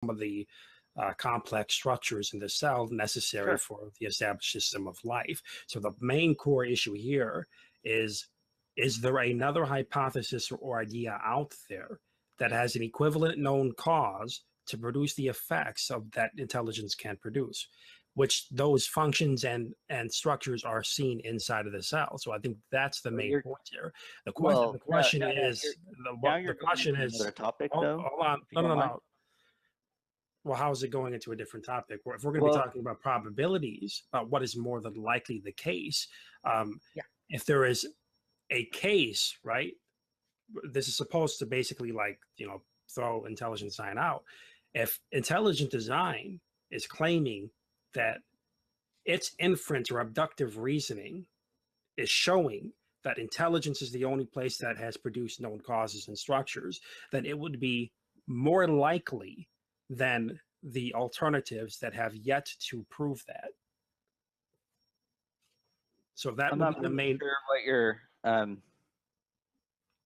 of the complex structures in the cell necessary for the established system of life. So the main core issue here is there another hypothesis or idea out there that has an equivalent known cause to produce the effects of that intelligence can produce, which those functions and structures are seen inside of the cell. So I think that's the main point here. The question is, another topic, though. Hold on, no. Well, how is it going into a different topic? If we're going to be talking about probabilities, about what is more than likely the case, if there is a case, right? This is supposed to basically, like, throw intelligent design out. If intelligent design is claiming that its inference or abductive reasoning is showing that intelligence is the only place that has produced known causes and structures, then it would be more likely than the alternatives that have yet to prove that. So that would be the main. Sure what you're,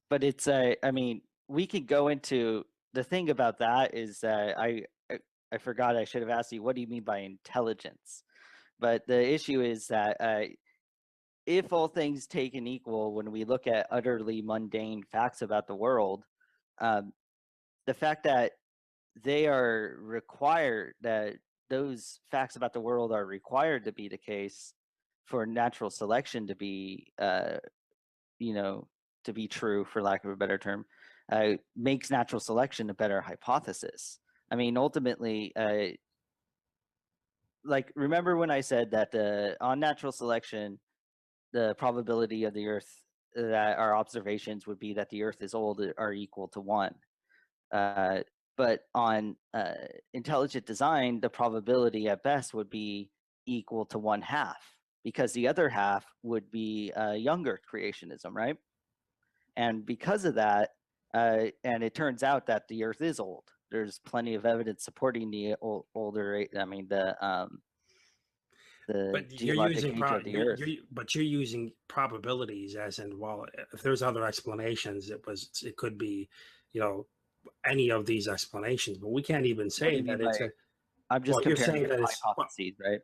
but it's I mean, we could go into the thing about that is I forgot, I should have asked you, what do you mean by intelligence? But the issue is that if all things taken equal, when we look at utterly mundane facts about the world, the fact that they are required, that those facts about the world are required to be the case for natural selection to be, to be true, for lack of a better term, makes natural selection a better hypothesis. I mean, ultimately, like, remember when I said that on natural selection, the probability of the Earth, that our observations would be that the Earth is old, are equal to 1. But on intelligent design, the probability at best would be equal to 1/2, because the other half would be younger creationism, right? And because of that, and it turns out that the Earth is old. There's plenty of evidence supporting the older. I mean, the geologic age of the Earth. But you're using probabilities as in, well, if there's other explanations, it could be, any of these explanations. But we can't even say that it's. I'm just comparing hypotheses, right?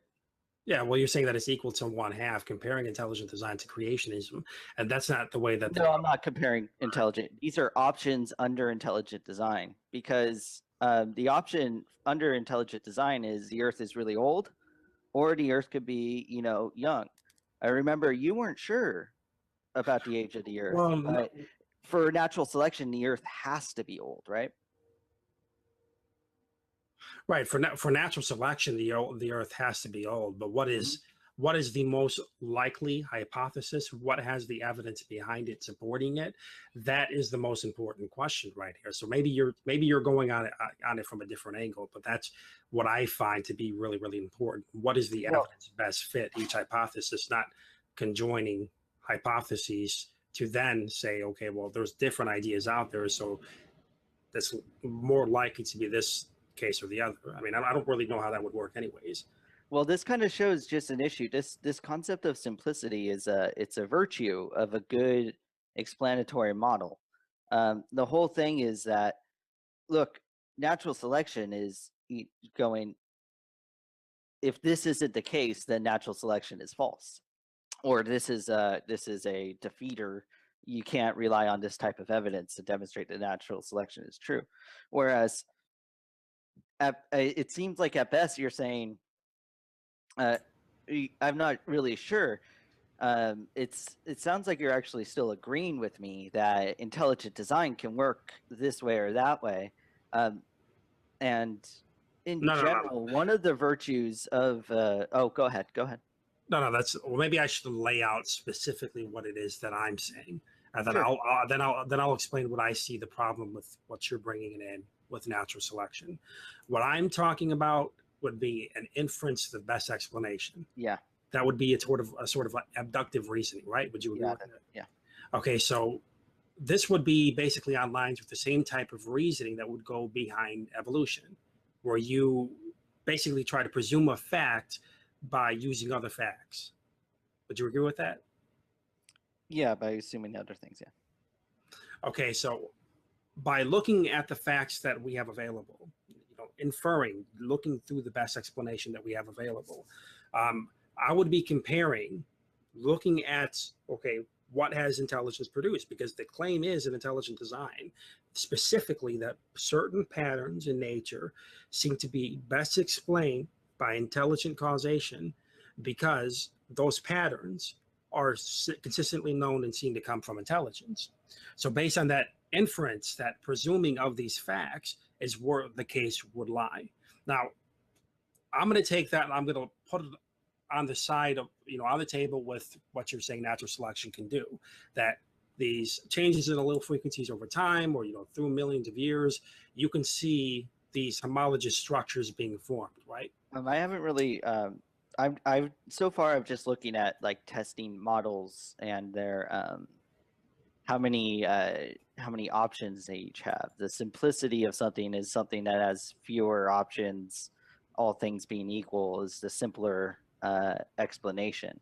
Yeah, well, you're saying that it's equal to 1/2, comparing intelligent design to creationism, and that's not the way that. No, I'm not comparing intelligent. These are options under intelligent design, because the option under intelligent design is the Earth is really old, or the Earth could be, young. I remember you weren't sure about the age of the Earth. Well, for natural selection, the Earth has to be old, right? Right. For natural selection, the Earth has to be old. But what is the most likely hypothesis? What has the evidence behind it supporting it? That is the most important question right here. So maybe you're going on it from a different angle, but that's what I find to be really, really important. What is the evidence best fit each hypothesis, not conjoining hypotheses to then say, okay, well, there's different ideas out there, so that's more likely to be this case or the other. I mean, I don't really know how that would work anyways. Well, this kind of shows just an issue. This concept of simplicity is it's a virtue of a good explanatory model. The whole thing is that, look, natural selection is going, if this isn't the case, then natural selection is false, or this is a defeater. You can't rely on this type of evidence to demonstrate that natural selection is true. Whereas it seems like at best you're saying, I'm not really sure. It sounds like you're actually still agreeing with me that intelligent design can work this way or that way. And in general, one of the virtues of go ahead. No, maybe I should lay out specifically what it is that I'm saying, and then I'll explain what I see the problem with what you're bringing in with natural selection. What I'm talking about would be an inference to the best explanation. Yeah, that would be a sort of abductive reasoning, right? Would you agree with that? Yeah. Okay, so this would be basically on lines with the same type of reasoning that would go behind evolution, where you basically try to presume a fact by using other facts. Would you agree with that? Yeah, by assuming other things, yeah. Okay, so by looking at the facts that we have available, inferring, looking through the best explanation that we have available. I would be comparing, looking at, okay, what has intelligence produced? Because the claim is in intelligent design, specifically that certain patterns in nature seem to be best explained by intelligent causation because those patterns are consistently known and seen to come from intelligence. So based on that inference, that presuming of these facts is where the case would lie. Now, I'm going to take that and I'm going to put it on the side of, on the table with what you're saying natural selection can do, that these changes in allele frequencies over time, or, through millions of years, you can see these homologous structures being formed, right? I haven't really, I've so far I'm just looking at like testing models and their, how many options they each have. The simplicity of something is something that has fewer options, all things being equal, is the simpler explanation.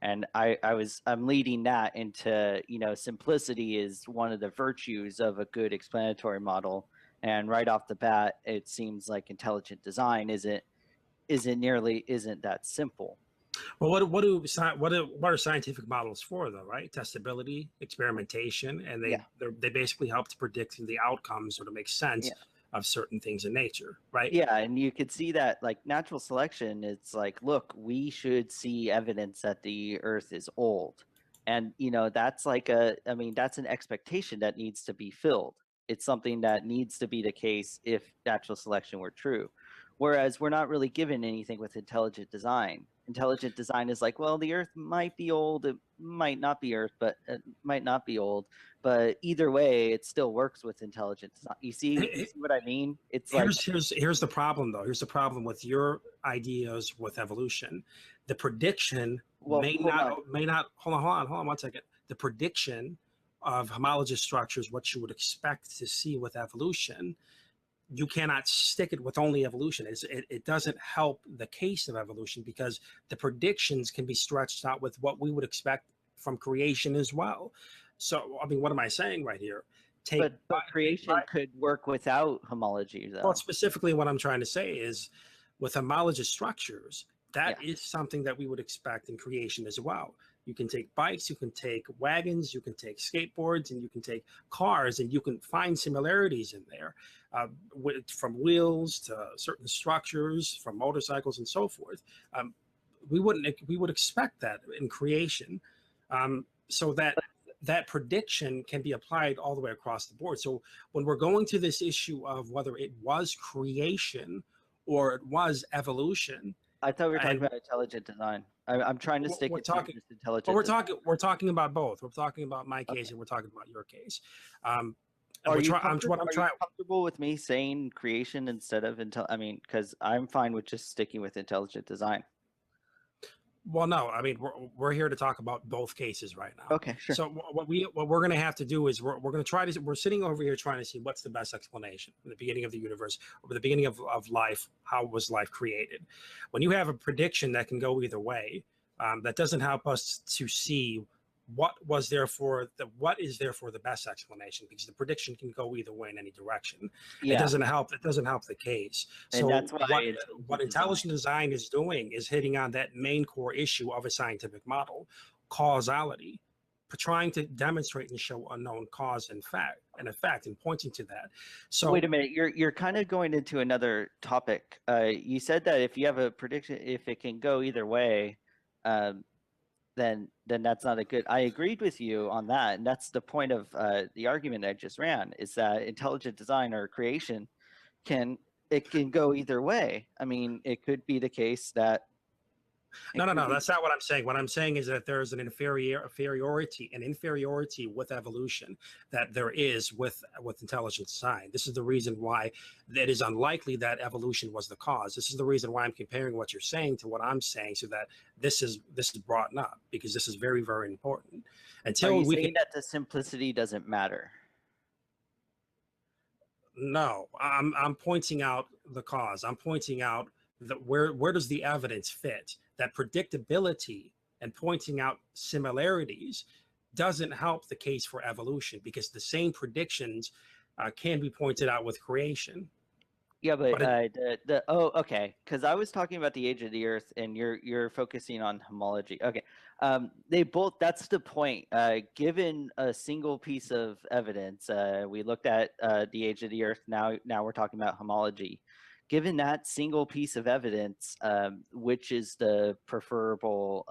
And I'm leading that into, simplicity is one of the virtues of a good explanatory model. And right off the bat, it seems like intelligent design isn't that simple. Well, what are scientific models for, though, right? Testability, experimentation, and they basically help to predict the outcomes or to make sense of certain things in nature, right? Yeah, and you could see that like natural selection, it's like, look, we should see evidence that the Earth is old. And that's like that's an expectation that needs to be filled. It's something that needs to be the case if natural selection were true. Whereas we're not really given anything with intelligent design. Intelligent design is like, well, the Earth might be old, it might not be old, but either way, it still works with intelligent design. You see what I mean? It's here's the problem, though. Here's the problem with your ideas with evolution. The prediction may not. Hold on 1 second. The prediction of homologous structures, what you would expect to see with evolution, you cannot stick it with only evolution. It doesn't help the case of evolution because the predictions can be stretched out with what we would expect from creation as well. So, I mean, what am I saying right here? But creation could work without homology, though. Well, specifically what I'm trying to say is with homologous structures, that is something that we would expect in creation as well. You can take bikes, you can take wagons, you can take skateboards, and you can take cars, and you can find similarities in there, from wheels to certain structures, from motorcycles and so forth. We would expect that in creation, so that prediction can be applied all the way across the board. So when we're going to this issue of whether it was creation or it was evolution, I thought we were talking about intelligent design. I'm trying to stick to intelligent. We're talking about both. We're talking about my case, and we're talking about your case. Are you comfortable with me saying creation instead of because I'm fine with just sticking with intelligent design. Well, no, I mean, we're here to talk about both cases right now. Okay, sure. So what we're going to have to do is we're going to try to, we're sitting over here trying to see what's the best explanation from the beginning of the universe, or the beginning of life. How was life created? When you have a prediction that can go either way, that doesn't help us to see what is therefore the best explanation, because the prediction can go either way in any direction. It doesn't help the case. So that's why what intelligent design is doing is hitting on that main core issue of a scientific model, causality, trying to demonstrate and show unknown cause and effect, and pointing to that. So wait a minute, you're kind of going into another topic. You said that if you have a prediction, if it can go either way, then that's not a good. I agreed with you on that, and that's the point of the argument I just ran, is that intelligent design or creation can go either way. I mean, it could be the case that no, that's not what I'm saying. What I'm saying is that there's an inferiority with evolution that there is with intelligent design. This is the reason why it is unlikely that evolution was the cause. This is the reason why I'm comparing what you're saying to what I'm saying, so that this is brought up, because this is very, very important. Are you saying that the simplicity doesn't matter? No, I'm pointing out the cause. I'm pointing out that where does the evidence fit? That predictability and pointing out similarities doesn't help the case for evolution, because the same predictions can be pointed out with creation. Yeah, but But it, okay, because I was talking about the age of the Earth, and you're focusing on homology. Okay, they both. That's the point. Given a single piece of evidence, we looked at the age of the Earth. Now we're talking about homology. Given that single piece of evidence, which is the preferable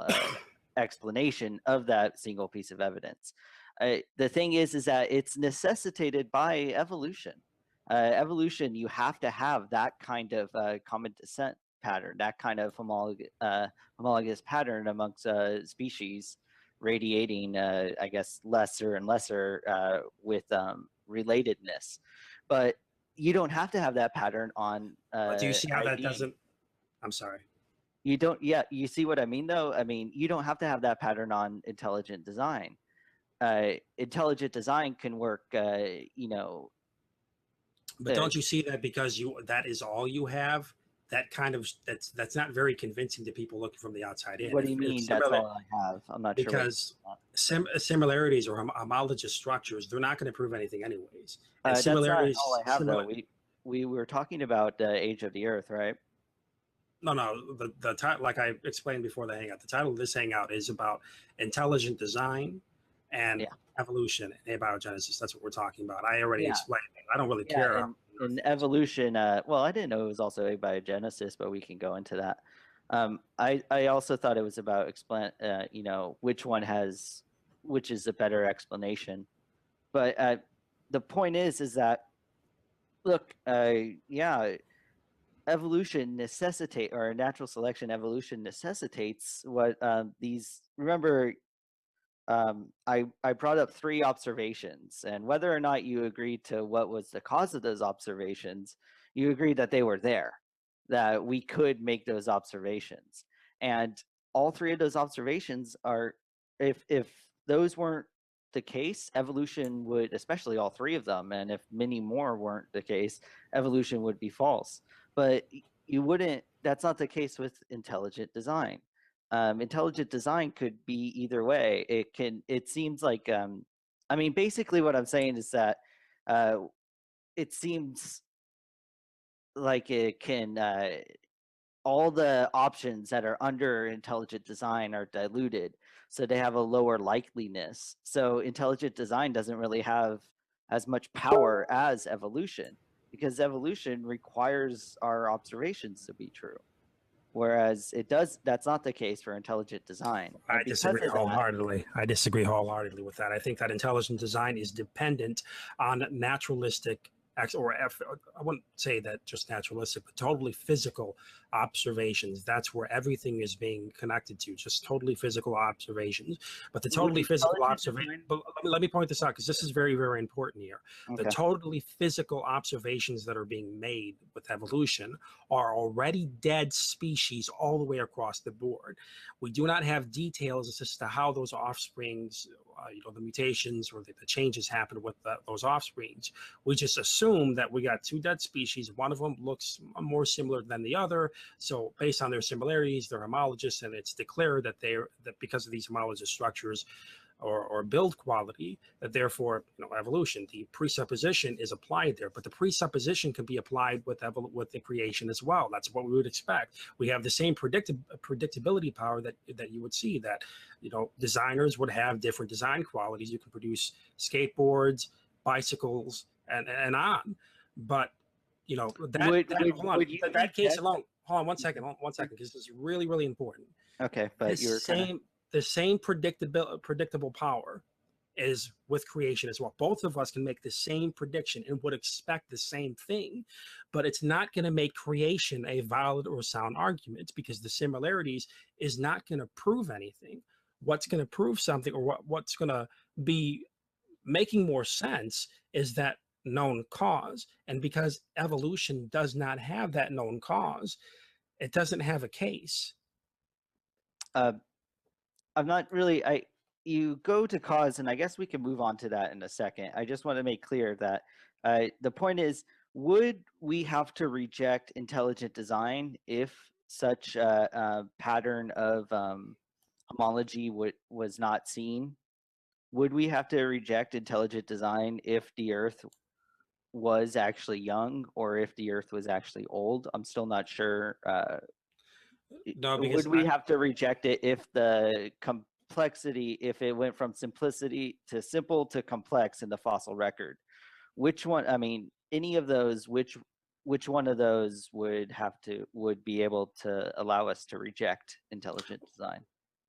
explanation of that single piece of evidence? The thing is that it's necessitated by evolution. Evolution, you have to have that kind of common descent pattern, that kind of homologous pattern amongst species, radiating, I guess, lesser and lesser with relatedness. But you don't have to have that pattern on but do you see how high that being. doesn't? I'm sorry. You don't, yeah, you see what I mean, though? I mean, you don't have to have that pattern on intelligent design. Intelligent design can work, But don't you see that because that is all you have? That kind of that's not very convincing to people looking from the outside in. What do you If mean that's similar, all I have? I'm not sure what because similarities or homologous structures, they're not going to prove anything anyways. And that's not all I have, though. similar. We were talking about the age of the Earth, right? No, the title, like I explained before the hangout, the title of this hangout is about intelligent design and Yeah, evolution and abiogenesis. That's what we're talking about. I already yeah, explained it. I don't really yeah. care. In evolution, well, I didn't know it was also abiogenesis, but we can go into that. I also thought it was about which is a better explanation. But the point is that, look, yeah, evolution necessitate, or natural selection evolution necessitates what these. Remember, I brought up 3 observations, and whether or not you agreed to what was the cause of those observations, you agreed that they were there, that we could make those observations, and all 3 of those observations are, if those weren't the case, evolution would, especially all 3 of them, and if many more weren't the case, evolution would be false. But you wouldn't. That's not the case with intelligent design. Intelligent design could be either way. It seems like, I mean, basically what I'm saying is that uh, it seems like it can, all the options that are under intelligent design are diluted, so they have a lower likeliness. So intelligent design doesn't really have as much power as evolution, because evolution requires our observations to be true. Whereas that's not the case for intelligent design. And I because disagree of that, wholeheartedly. I disagree wholeheartedly with that. I think that intelligent design is dependent on naturalistic, or I wouldn't say that just naturalistic, but totally physical observations. That's where everything is being connected to, just totally physical observations. But the would totally physical intelligent observation, design. but let me point this out because this is very, very important here. The Okay. totally physical observations that are being made with evolution are already dead species all the way across the board. We do not have details as to how those offsprings, the mutations or the changes happen with those offsprings. We just assume that we got 2 dead species. One of them looks more similar than the other. So based on their similarities, they're homologous, and it's declared that that because of these homologous structures or build quality, that therefore evolution, the presupposition is applied there. But the presupposition can be applied with the creation as well. That's what we would expect. We have the same predictability power that you would see, that designers would have different design qualities. You can produce skateboards, bicycles, and on. But that case alone. Hold on 1 second. Because this is really, really important. Okay, but you're kind of the same predictable power is with creation as well. Both of us can make the same prediction and would expect the same thing, but it's not going to make creation a valid or sound argument, because the similarities is not going to prove anything. What's going to prove something, or what's going to be making more sense, is that known cause. And because evolution does not have that known cause, it doesn't have a case. I'm not really. You go to cause, and I guess we can move on to that in a second. I just want to make clear that the point is, would we have to reject intelligent design if such a pattern of homology was not seen? Would we have to reject intelligent design if the Earth was actually young or if the Earth was actually old. I'm still not sure. No, because Would we have to reject it if the complexity, if it went from simplicity to simple to complex in the fossil record? Which one? I mean, any of those. Which one of those would be able to allow us to reject intelligent design?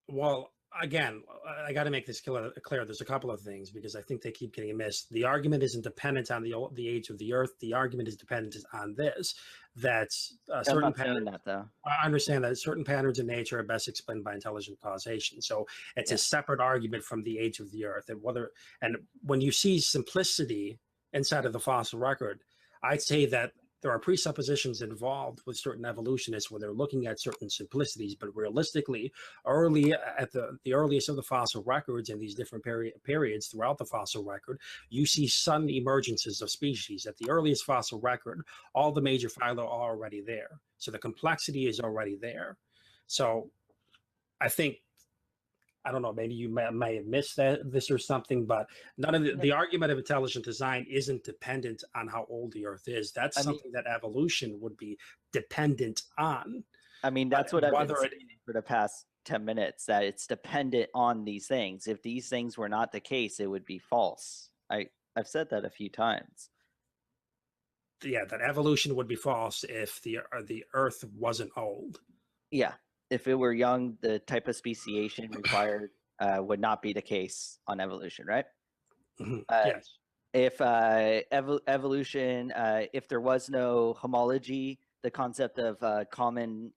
well, again, I got to make this clear. There's a couple of things because I think they keep getting missed. The argument isn't dependent on the age of the Earth. The argument is dependent on this, that I'm certain not saying patterns. that though. I understand that certain patterns in nature are best explained by intelligent causation. So it's a separate argument from the age of the Earth. And when you see simplicity inside of the fossil record, I'd say that there are presuppositions involved with certain evolutionists when they're looking at certain simplicities, but realistically, early at the earliest of the fossil records in these different periods throughout the fossil record, you see sudden emergences of species. At the earliest fossil record, all the major phyla are already there. So the complexity is already there. So I think, I don't know, maybe you may have missed this or something, but none of the argument of intelligent design isn't dependent on how old the Earth is. That's something that evolution would be dependent on. I mean, that's what I've been saying for the past 10 minutes, that it's dependent on these things. If these things were not the case, it would be false. I've said that a few times. Yeah, that evolution would be false if the Earth wasn't old. Yeah, if it were young, the type of speciation required would not be the case on evolution, right? Yes. If evolution, if there was no homology, the concept of common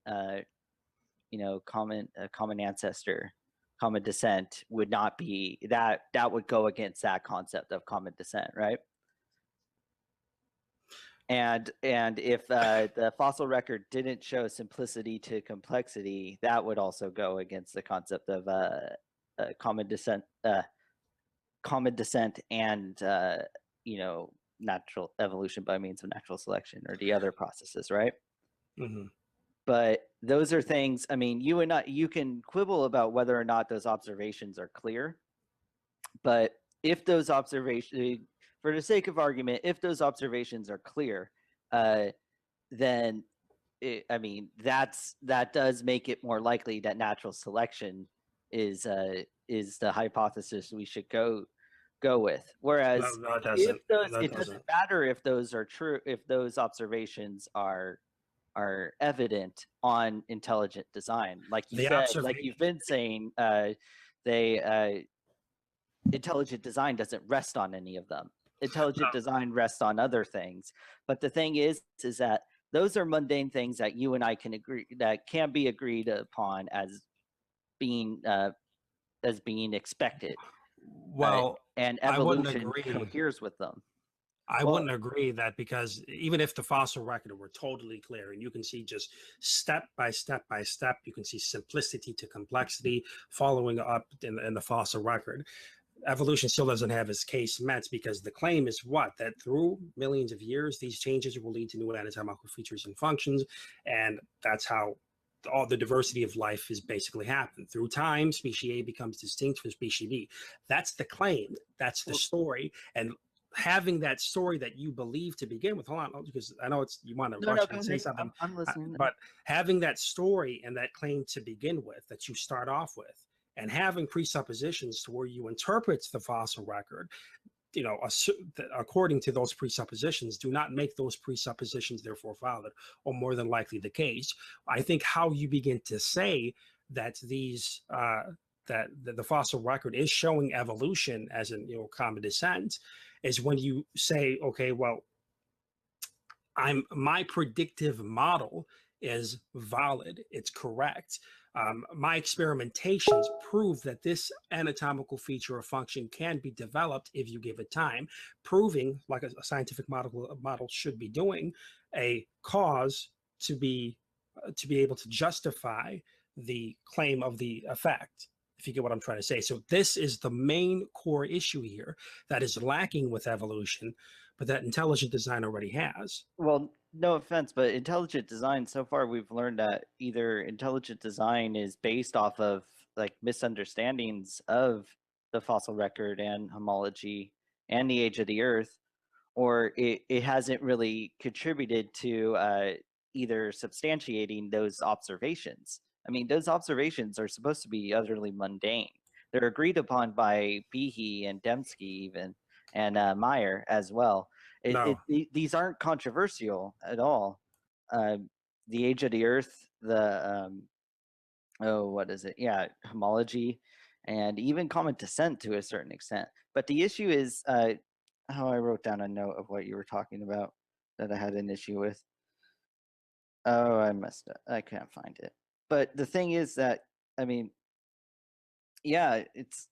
ancestor, common descent would not be that. That would go against that concept of common descent, right? And if the fossil record didn't show simplicity to complexity, that would also go against the concept of common descent and natural evolution by means of natural selection, or the other processes, right? Mm-hmm. But those are things. I mean, you can quibble about whether or not those observations are clear, but if those observations, for the sake of argument, if those observations are clear, then that does make it more likely that natural selection is the hypothesis we should go with. Whereas no, it doesn't. It doesn't matter if those are true, if those observations are evident on intelligent design, like you said, like you've been saying, intelligent design doesn't rest on any of them. Intelligent design rests on other things. But the thing is that those are mundane things that you and I can agree, that can be agreed upon as being expected. Well, and evolution coheres with them. I wouldn't agree that, because even if the fossil record were totally clear and you can see just step by step by step, you can see simplicity to complexity following up in the fossil record, evolution still doesn't have its case met, because the claim is what? That through millions of years, these changes will lead to new anatomical features and functions. And that's how all the diversity of life has basically happened. Through time, species A becomes distinct from species B. That's the claim. That's the story. And having that story that you believe to begin with, hold on, because I know you want to rush and say something, I'm listening. But having that story and that claim to begin with, that you start off with, and having presuppositions to where you interpret the fossil record, according to those presuppositions, do not make those presuppositions therefore valid, or more than likely the case. I think how you begin to say that these that the fossil record is showing evolution as in common descent is when you say, okay, well, my predictive model is valid, it's correct. My experimentations prove that this anatomical feature or function can be developed if you give it time, proving, like a scientific model should be doing, a cause to be able to justify the claim of the effect, if you get what I'm trying to say. So this is the main core issue here that is lacking with evolution, but that intelligent design already has. Well, no offense, but intelligent design, so far we've learned that either intelligent design is based off of like misunderstandings of the fossil record and homology and the age of the Earth, or it hasn't really contributed to either substantiating those observations. I mean, those observations are supposed to be utterly mundane. They're agreed upon by Behe and Dembski even, and Meyer as well. These aren't controversial at all. The age of the Earth, the what is it? Yeah, homology, and even common descent to a certain extent. But the issue is, how I wrote down a note of what you were talking about that I had an issue with. Oh, I messed up. I can't find it. But the thing is that, I mean, yeah, it's.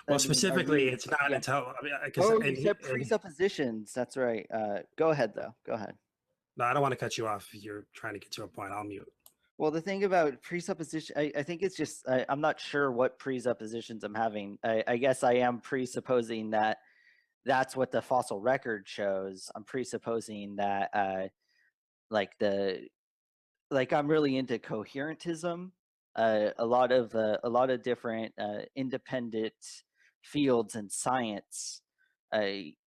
Well, specifically, it's not until. You said presuppositions. That's right. Go ahead, though. Go ahead. No, I don't want to cut you off. If you're trying to get to a point, I'll mute. Well, the thing about presupposition, I think it's just, I'm not sure what presuppositions I'm having. I guess I am presupposing that that's what the fossil record shows. I'm presupposing that, like I'm really into coherentism. A lot of different independent fields in science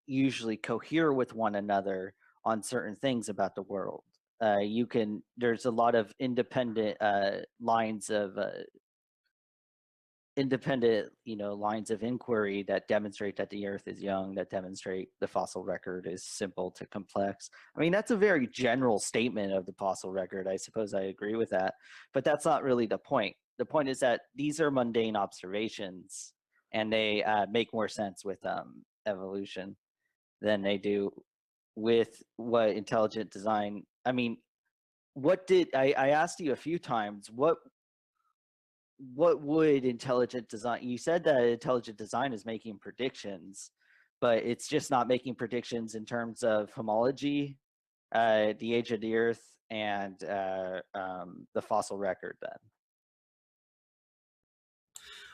usually cohere with one another on certain things about the world. There's a lot of independent lines of lines of inquiry that demonstrate that the Earth is young, that demonstrate the fossil record is simple to complex. I mean, that's a very general statement of the fossil record. I suppose I agree with that, but that's not really the point. The point is that these are mundane observations, and they make more sense with evolution than they do with what intelligent design. I mean, I asked you a few times, what would intelligent design, you said that intelligent design is making predictions, but it's just not making predictions in terms of homology, the age of the Earth, and the fossil record then.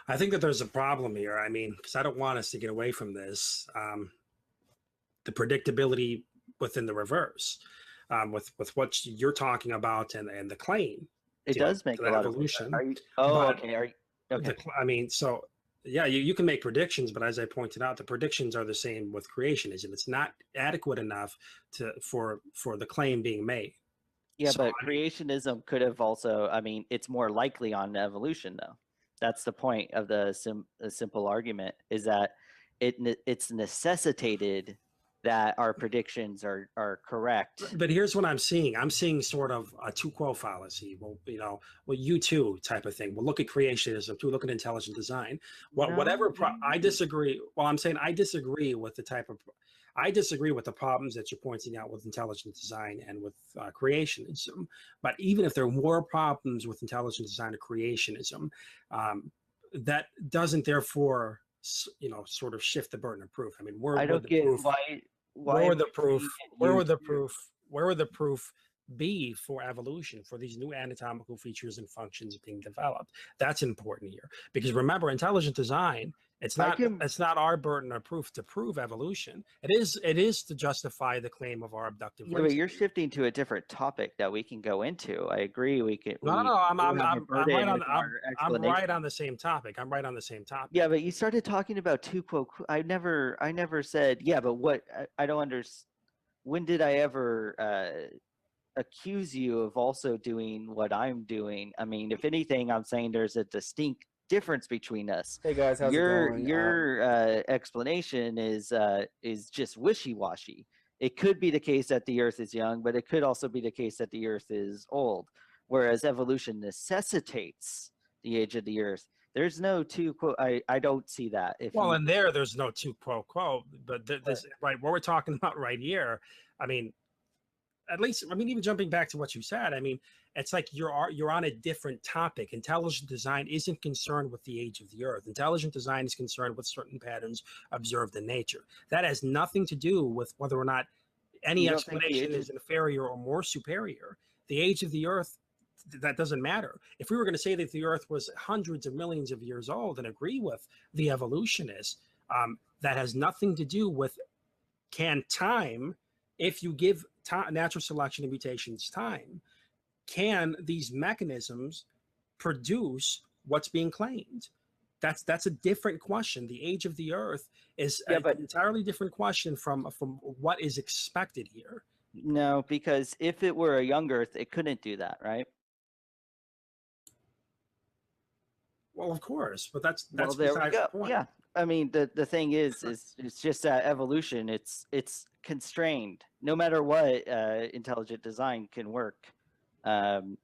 I think that there's a problem here. I mean, because I don't want us to get away from this. The predictability within the reverse, with what you're talking about and the claim. It does make a lot of evolution. Okay. I mean, so yeah, you can make predictions, but as I pointed out, the predictions are the same with creationism. It's not adequate enough for the claim being made. Yeah, so, but creationism could have also, I mean, it's more likely on evolution though. That's the point of the simple argument, is that it's necessitated that our predictions are correct. But here's what I'm seeing. I'm seeing sort of a tu quo fallacy. Well, you too type of thing. We'll look at creationism too. Look at intelligent design. I disagree. Well, I'm saying I disagree with I disagree with the problems that you're pointing out with intelligent design and with creationism. But even if there are more problems with intelligent design or creationism, that doesn't therefore sort of shift the burden of proof. I mean, where would the proof be for evolution, for these new anatomical features and functions being developed? That's important here, because remember, intelligent design, it's not our burden of proof to prove evolution. It is to justify the claim of our abductive reasoning. But you're shifting to a different topic that we can go into. I agree. I'm right on the same topic. Yeah, but you started talking about tu quo. I never said, yeah, but what I don't understand. When did I ever accuse you of also doing what I'm doing? I mean, if anything, I'm saying there's a distinct difference between us. Hey guys, how's it going? Your explanation is just wishy-washy. It could be the case that the Earth is young, but it could also be the case that the Earth is old. Whereas evolution necessitates the age of the Earth. There's no tu quo. I don't see that. There's no tu quo, but this right what we're talking about right here. I mean, at least, I mean, even jumping back to what you said, I mean, it's like you're on a different topic. Intelligent design isn't concerned with the age of the Earth. Intelligent design is concerned with certain patterns observed in nature. That has nothing to do with whether or not any explanation is inferior or more superior. The age of the Earth, that doesn't matter. If we were going to say that the Earth was hundreds of millions of years old and agree with the evolutionists, that has nothing to do with can time, if you give natural selection and mutations time, can these mechanisms produce what's being claimed? That's a different question. The age of the Earth is Yeah, an but entirely different question from what is expected here. no, because if it were a young Earth, it couldn't do that, right? Well, of course, but that's Well, there we besides the go. point. Yeah. I mean, the thing is it's just that evolution. It's constrained. No matter what, intelligent design can work. Um,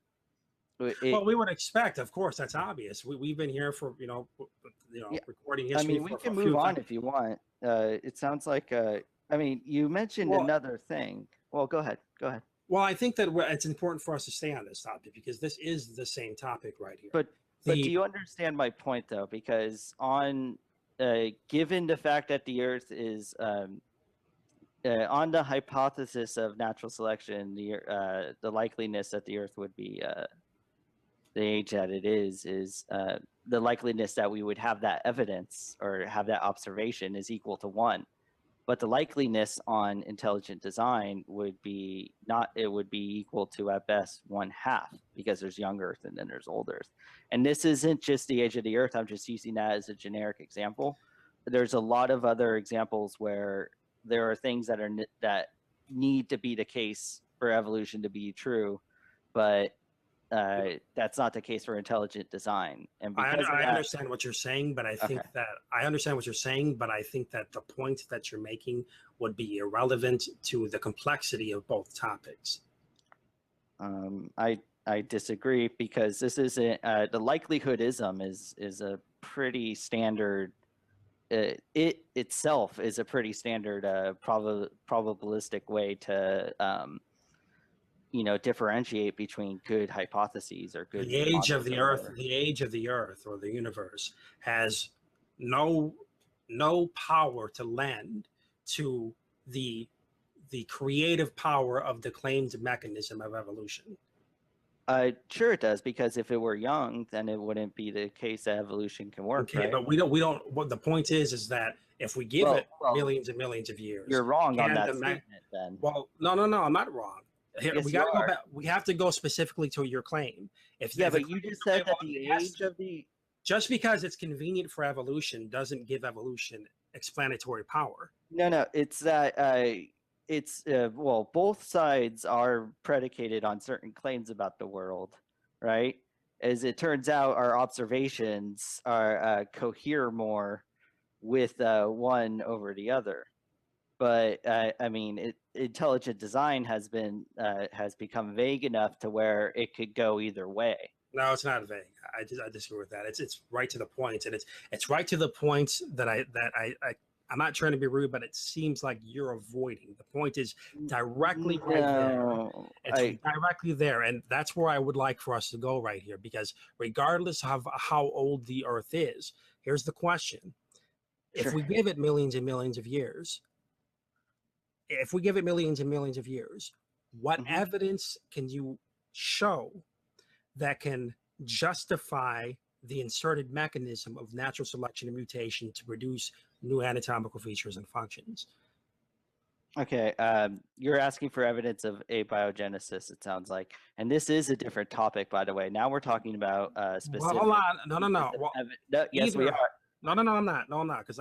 it, Well, we would expect, of course, that's obvious. We've been here for yeah. recording I history mean, we for can a move few on times. if you want. It sounds like. I mean, you mentioned Well, another thing. Well, go ahead. Go ahead. well, I think that it's important for us to stay on this topic because this is the same topic right here. But do The you understand my point though? Because given the fact that the Earth is on the hypothesis of natural selection, the likeliness that the Earth would be the age that it is the likeliness that we would have that evidence or have that observation is equal to 1. But the likeliness on intelligent design would be not, it would be equal to at best 1/2 because there's young Earth and then there's old Earth. And this isn't just the age of the Earth. I'm just using that as a generic example. There's a lot of other examples where there are things that need to be the case for evolution to be true, but that's not the case for intelligent design. And because of I that, understand what you're saying, but okay. I understand what you're saying, but I think that the point that you're making would be irrelevant to the complexity of both topics. I disagree because this isn't the likelihoodism is a pretty standard. It itself is a pretty standard probabilistic way to differentiate between good hypotheses or good The age of models the or Earth, whatever. the age of the Earth or the universe has no power to lend to the creative power of the claimed mechanism of evolution. Sure it does, because if it were young, then it wouldn't be the case that evolution can work, Okay, right? but we don't. What the point is that if we give it millions and millions of years, you're wrong on can that statement. Then, well, no, I'm not wrong. Here, yes, we you got to go are. back. We have to go specifically to your claim. Yeah, but you just said that the age of the just because it's convenient for evolution doesn't give evolution explanatory power. no, it's that well, both sides are predicated on certain claims about the world, right? As it turns out, our observations are cohere more with one over the other. But I mean, intelligent design has become vague enough to where it could go either way. No, it's not vague. I disagree with that. It's right to the point, and it's right to the point that I'm not trying to be rude, but it seems like you're avoiding. The point is directly right there. It's directly there, and that's where I would like for us to go right here, because regardless of how old the Earth is, here's the question: Sure. if we give it millions and millions of years, what evidence can you show that can justify the inserted mechanism of natural selection and mutation to produce new anatomical features and functions? Okay, you're asking for evidence of abiogenesis, it sounds like, and this is a different topic, by the way. Now we're talking about specific. Well, hold on, no. Well, yes, we are. No, I'm not. No, I'm not. Because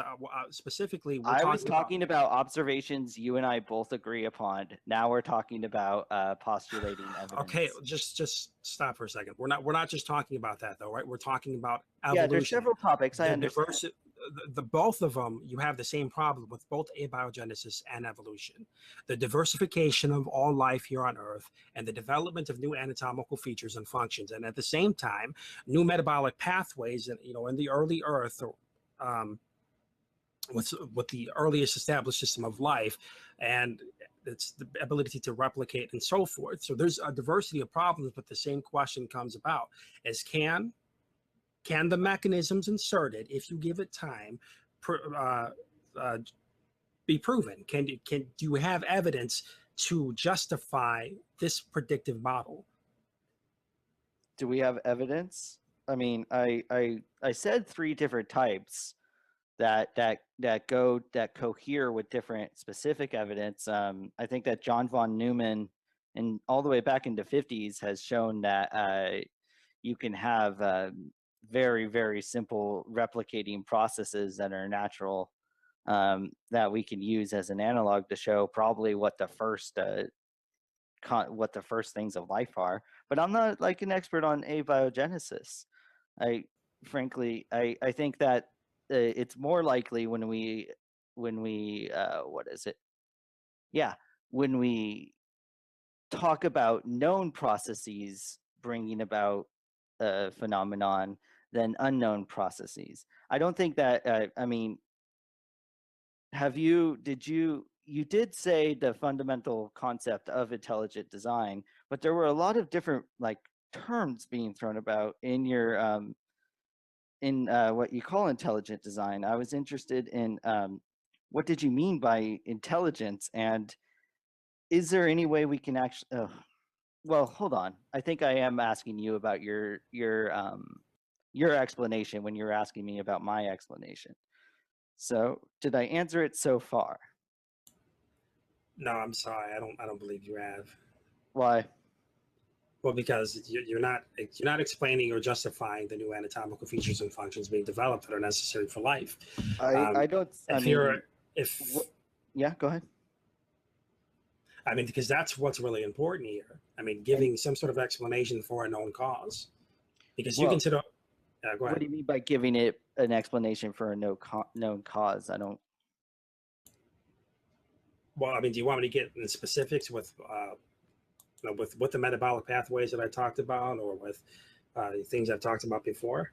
specifically, I was talking about observations you and I both agree upon. Now we're talking about postulating evidence. Okay, just stop for a second. We're not just talking about that though, right? We're talking about evolution. Yeah, there's several topics. I understand. The both of them, you have the same problem with both abiogenesis and evolution. The diversification of all life here on Earth and the development of new anatomical features and functions, and at the same time, new metabolic pathways. And in the early Earth, with the earliest established system of life, and it's the ability to replicate and so forth. So there's a diversity of problems, but the same question comes about: is can the mechanisms inserted, if you give it time, be proven? Do you have evidence to justify this predictive model? Do we have evidence? I mean, I said 3 different types that cohere with different specific evidence. I think that John von Neumann, and all the way back into 50s, has shown that you can have very, very simple replicating processes that are natural, that we can use as an analog to show probably what the first things of life are. But I'm not like an expert on abiogenesis. I think that it's more likely when we when we talk about known processes bringing about a phenomenon than unknown processes. I don't think that you did say the fundamental concept of intelligent design, but there were a lot of different like terms being thrown about in your what you call intelligent design. I was interested in what did you mean by intelligence, and is there any way we can actually well, hold on. I think I am asking you about your explanation when you're asking me about my explanation. So did I answer it so far? No, I'm sorry. I don't believe you have. Why? Well, because you're not explaining or justifying the new anatomical features and functions being developed that are necessary for life. I don't. Yeah, go ahead. I mean, because that's what's really important here. I mean, giving some sort of explanation for a known cause, because you consider. Go ahead. What do you mean by giving it an explanation for a known cause? I don't. Well, I mean, do you want me to get in specifics with the metabolic pathways that I talked about, or with things I've talked about before?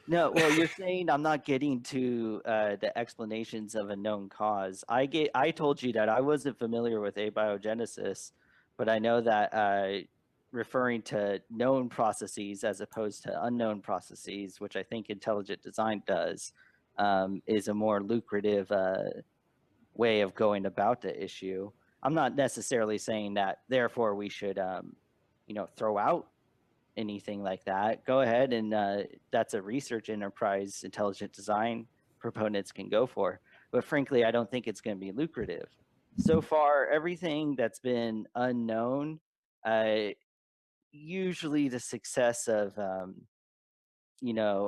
No, well, you're saying I'm not getting to the explanations of a known cause. I told you that I wasn't familiar with abiogenesis, but I know that referring to known processes as opposed to unknown processes, which I think intelligent design does, is a more lucrative way of going about the issue. I'm not necessarily saying that, therefore, we should, throw out anything like that. Go ahead, and that's a research enterprise intelligent design proponents can go for. But frankly, I don't think it's going to be lucrative. So far, everything that's been unknown, usually the success of,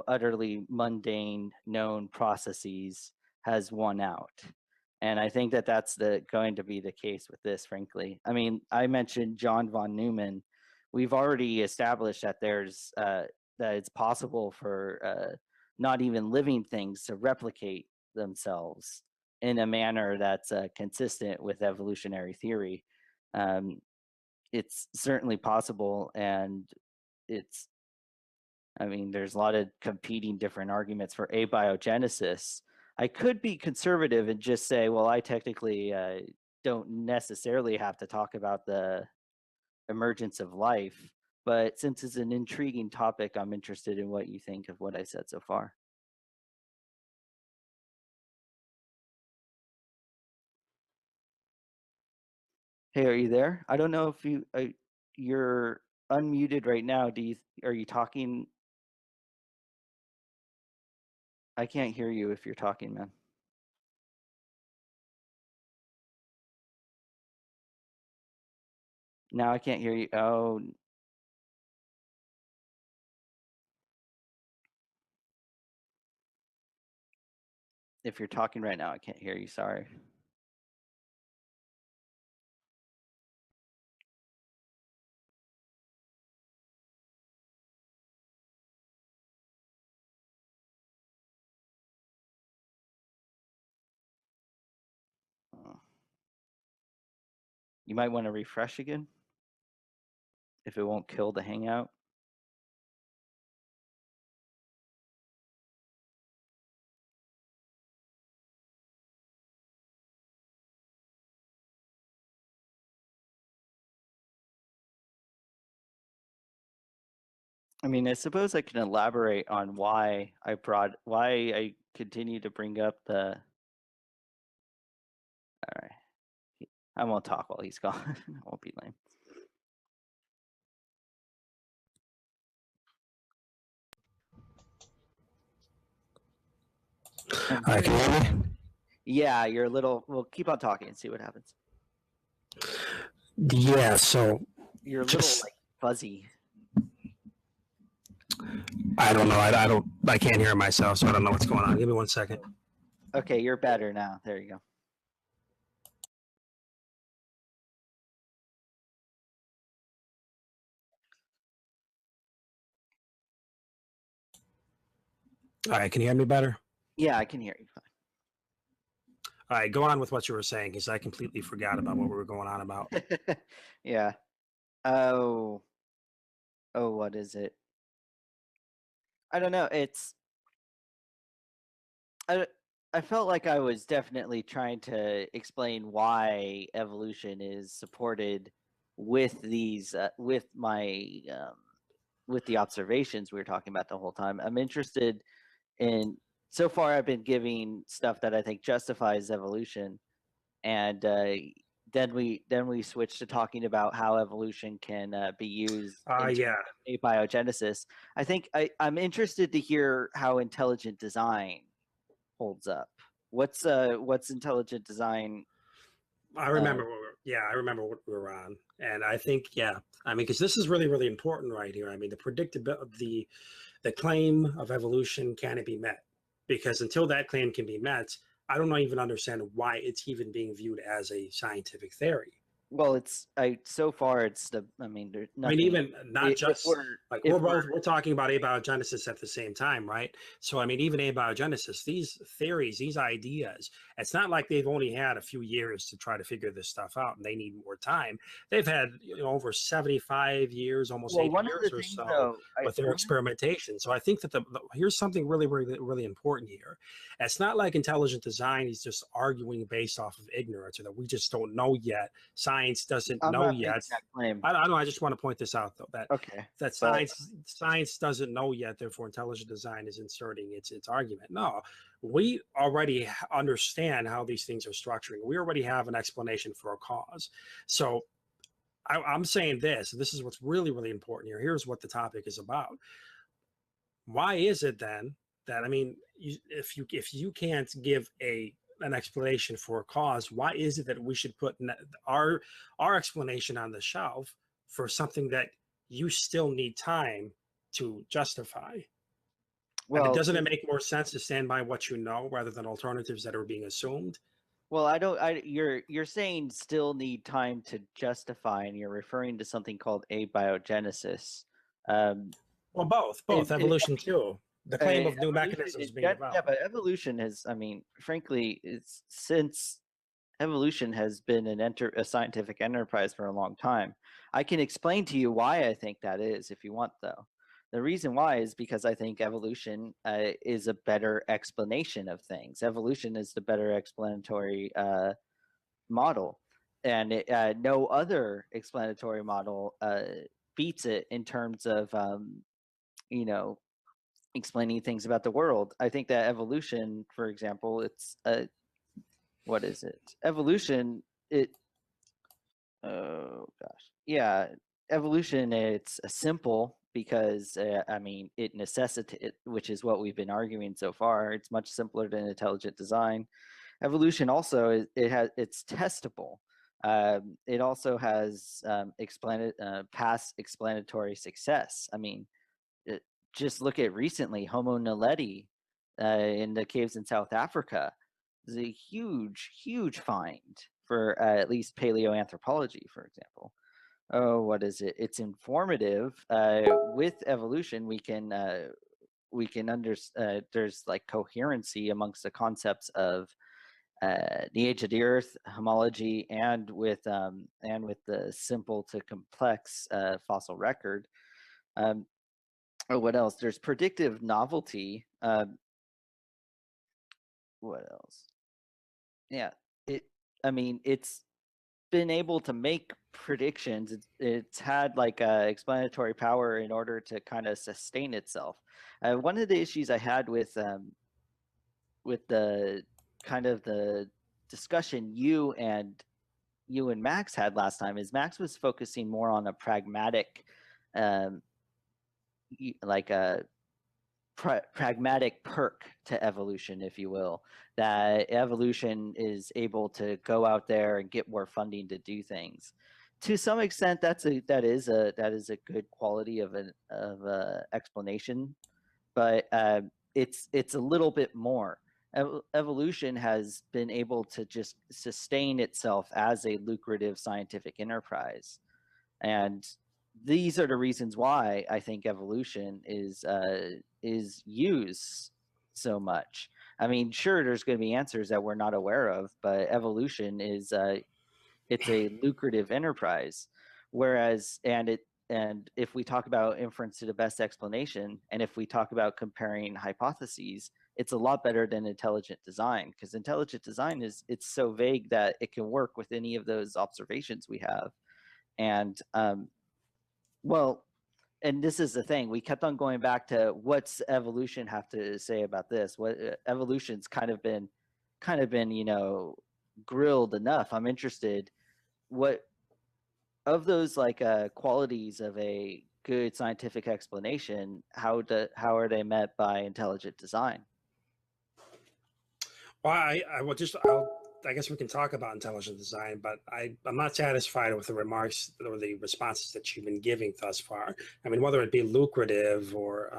utterly mundane known processes has won out. And I think that that's going to be the case with this, frankly. I mean, I mentioned John von Neumann. We've already established that that it's possible for not even living things to replicate themselves in a manner that's consistent with evolutionary theory. It's certainly possible, and there's a lot of competing different arguments for abiogenesis. I could be conservative and just say, well, I technically don't necessarily have to talk about the emergence of life, but since it's an intriguing topic, I'm interested in what you think of what I said so far. Hey, are you there? I don't know if you're unmuted right now. Are you talking? I can't hear you if you're talking, man. Now I can't hear you. Oh. If you're talking right now, I can't hear you. Sorry. You might want to refresh again if it won't kill the Hangout. I mean, I suppose I can elaborate on why I continue to bring up the. All right, I won't talk while he's gone. I won't be lame. Can you hear me? Yeah, you're a little. We'll keep on talking and see what happens. Yeah, so you're a little like fuzzy. I don't know. I can't hear myself, so I don't know what's going on. Give me 1 second. Okay, you're better now. There you go. All right, can you hear me better? Yeah, I can hear you fine. All right, go on with what you were saying, because I completely forgot about what we were going on about. Yeah. Oh, what is it? I don't know. I felt like I was definitely trying to explain why evolution is supported with these with the observations we were talking about the whole time. I'm interested in, so far I've been giving stuff that I think justifies evolution, and then we switched to talking about how evolution can be used in Yeah. abiogenesis. I think I'm interested to hear how intelligent design holds up. What's intelligent design? I remember I remember what we were on. And I think, I mean, because this is really, really important right here. I mean, the predictability, the claim of evolution can it be met? Because until that claim can be met, I don't even understand why it's even being viewed as a scientific theory. Well, so far it's I mean, there's nothing. I mean, even not just like we're talking about abiogenesis at the same time, right? So I mean, even abiogenesis, these theories, these ideas, it's not like they've only had a few years to try to figure this stuff out and they need more time. They've had over 75 years, almost 80 years or so with their experimentation. So I think that here's something really, really, really important here. It's not like intelligent design is just arguing based off of ignorance or that we just don't know yet. Science doesn't know yet. I don't know. I just want to point this out, though, that science doesn't know yet. Therefore, intelligent design is inserting its argument. No, we already understand how these things are structuring. We already have an explanation for a cause. So I'm saying this. This is what's really, really important here. Here's what the topic is about. Why is it then that, I mean, if you can't give an explanation for a cause, why is it that we should put our explanation on the shelf for something that you still need time to justify? Well, I mean, doesn't it make more sense to stand by what you know rather than alternatives that are being assumed? Well, you're saying still need time to justify, and you're referring to something called abiogenesis. Well, both evolution too. The claim of new mechanisms being developed. Yeah, but evolution has, I mean, frankly, since evolution has been a scientific enterprise for a long time. I can explain to you why I think that is, if you want, though. The reason why is because I think evolution is a better explanation of things. Evolution is the better explanatory model, and no other explanatory model beats it in terms of explaining things about the world. I think that evolution, for example, it's what is it? Evolution, oh gosh. Yeah, evolution, it's simple because, I mean, it necessitates, which is what we've been arguing so far. It's much simpler than intelligent design. Evolution also, it's testable. It also has past explanatory success. I mean, just look at recently, Homo naledi in the caves in South Africa is a huge, huge find for at least paleoanthropology, for example. Oh, what is it? It's informative. With evolution, we can understand. There's like coherency amongst the concepts of the age of the Earth, homology, and with the simple to complex fossil record. Oh, what else? There's predictive novelty. What else? Yeah, I mean, it's been able to make predictions. It's had like explanatory power in order to kind of sustain itself. One of the issues I had with the kind of the discussion you and Max had last time is Max was focusing more on a pragmatic, like a pragmatic perk to evolution, if you will, that evolution is able to go out there and get more funding to do things. To some extent, that is a good quality of an explanation, but it's a little bit more. Evolution has been able to just sustain itself as a lucrative scientific enterprise, and these are the reasons why I think evolution is used so much. I mean, sure, there's going to be answers that we're not aware of, but evolution is it's a lucrative enterprise. Whereas, and if we talk about inference to the best explanation, and if we talk about comparing hypotheses, it's a lot better than intelligent design, because intelligent design it's so vague that it can work with any of those observations we have. And well, and this is the thing, we kept on going back to what's evolution have to say about this. What evolution's kind of been grilled enough. I'm interested, what of those like qualities of a good scientific explanation, how are they met by intelligent design? Well, I guess we can talk about intelligent design, but I'm not satisfied with the remarks or the responses that you've been giving thus far. I mean, whether it be lucrative or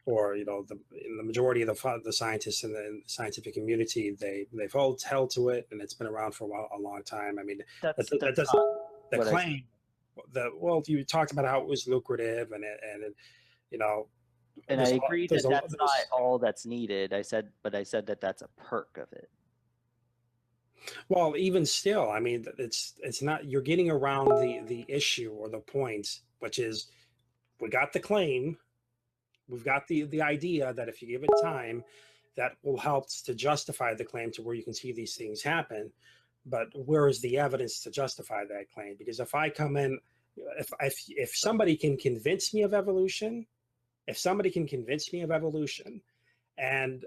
the majority of the scientists in the scientific community, they've all held to it, and it's been around for a long time. I mean, That's the claim, you talked about how it was lucrative, and and I agree that that's not all that's needed. I said that that's a perk of it. Well, even still, I mean, it's not, you're getting around the issue or the point, which is, we got the claim, we've got the idea that if you give it time, that will help to justify the claim to where you can see these things happen. But where is the evidence to justify that claim? Because if I come in, if somebody can convince me of evolution, and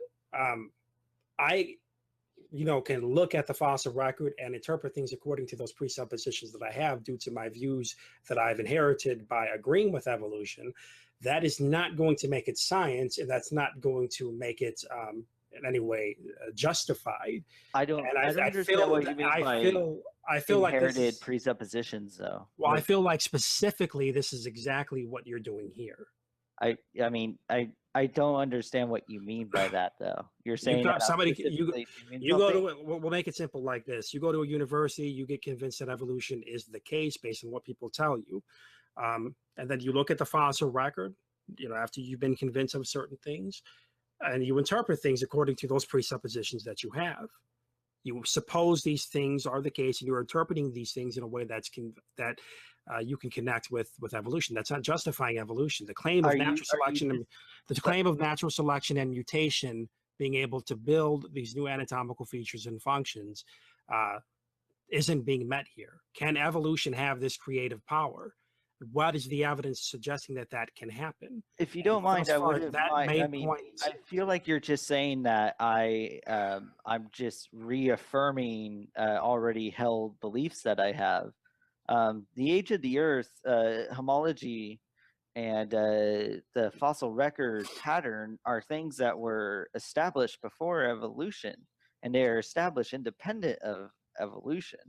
I can look at the fossil record and interpret things according to those presuppositions that I have due to my views that I've inherited by agreeing with evolution, that is not going to make it science, and that's not going to make it in any way justified. I don't understand what you mean I feel like inherited presuppositions, though. Well, I feel like specifically this is exactly what you're doing here. I mean, I don't understand what you mean by that, though. You're saying we'll make it simple like this. You go to a university, you get convinced that evolution is the case based on what people tell you. And then you look at the fossil record, after you've been convinced of certain things, and you interpret things according to those presuppositions that you have. You suppose these things are the case, and you're interpreting these things in a way that you can connect with evolution. That's not justifying evolution. The claim of natural selection and mutation, being able to build these new anatomical features and functions, isn't being met here. Can evolution have this creative power? What is the evidence suggesting that can happen? If you don't mind, I feel like you're just saying that I'm just reaffirming already held beliefs that I have. The age of the Earth, homology, and the fossil record pattern are things that were established before evolution, and they are established independent of evolution.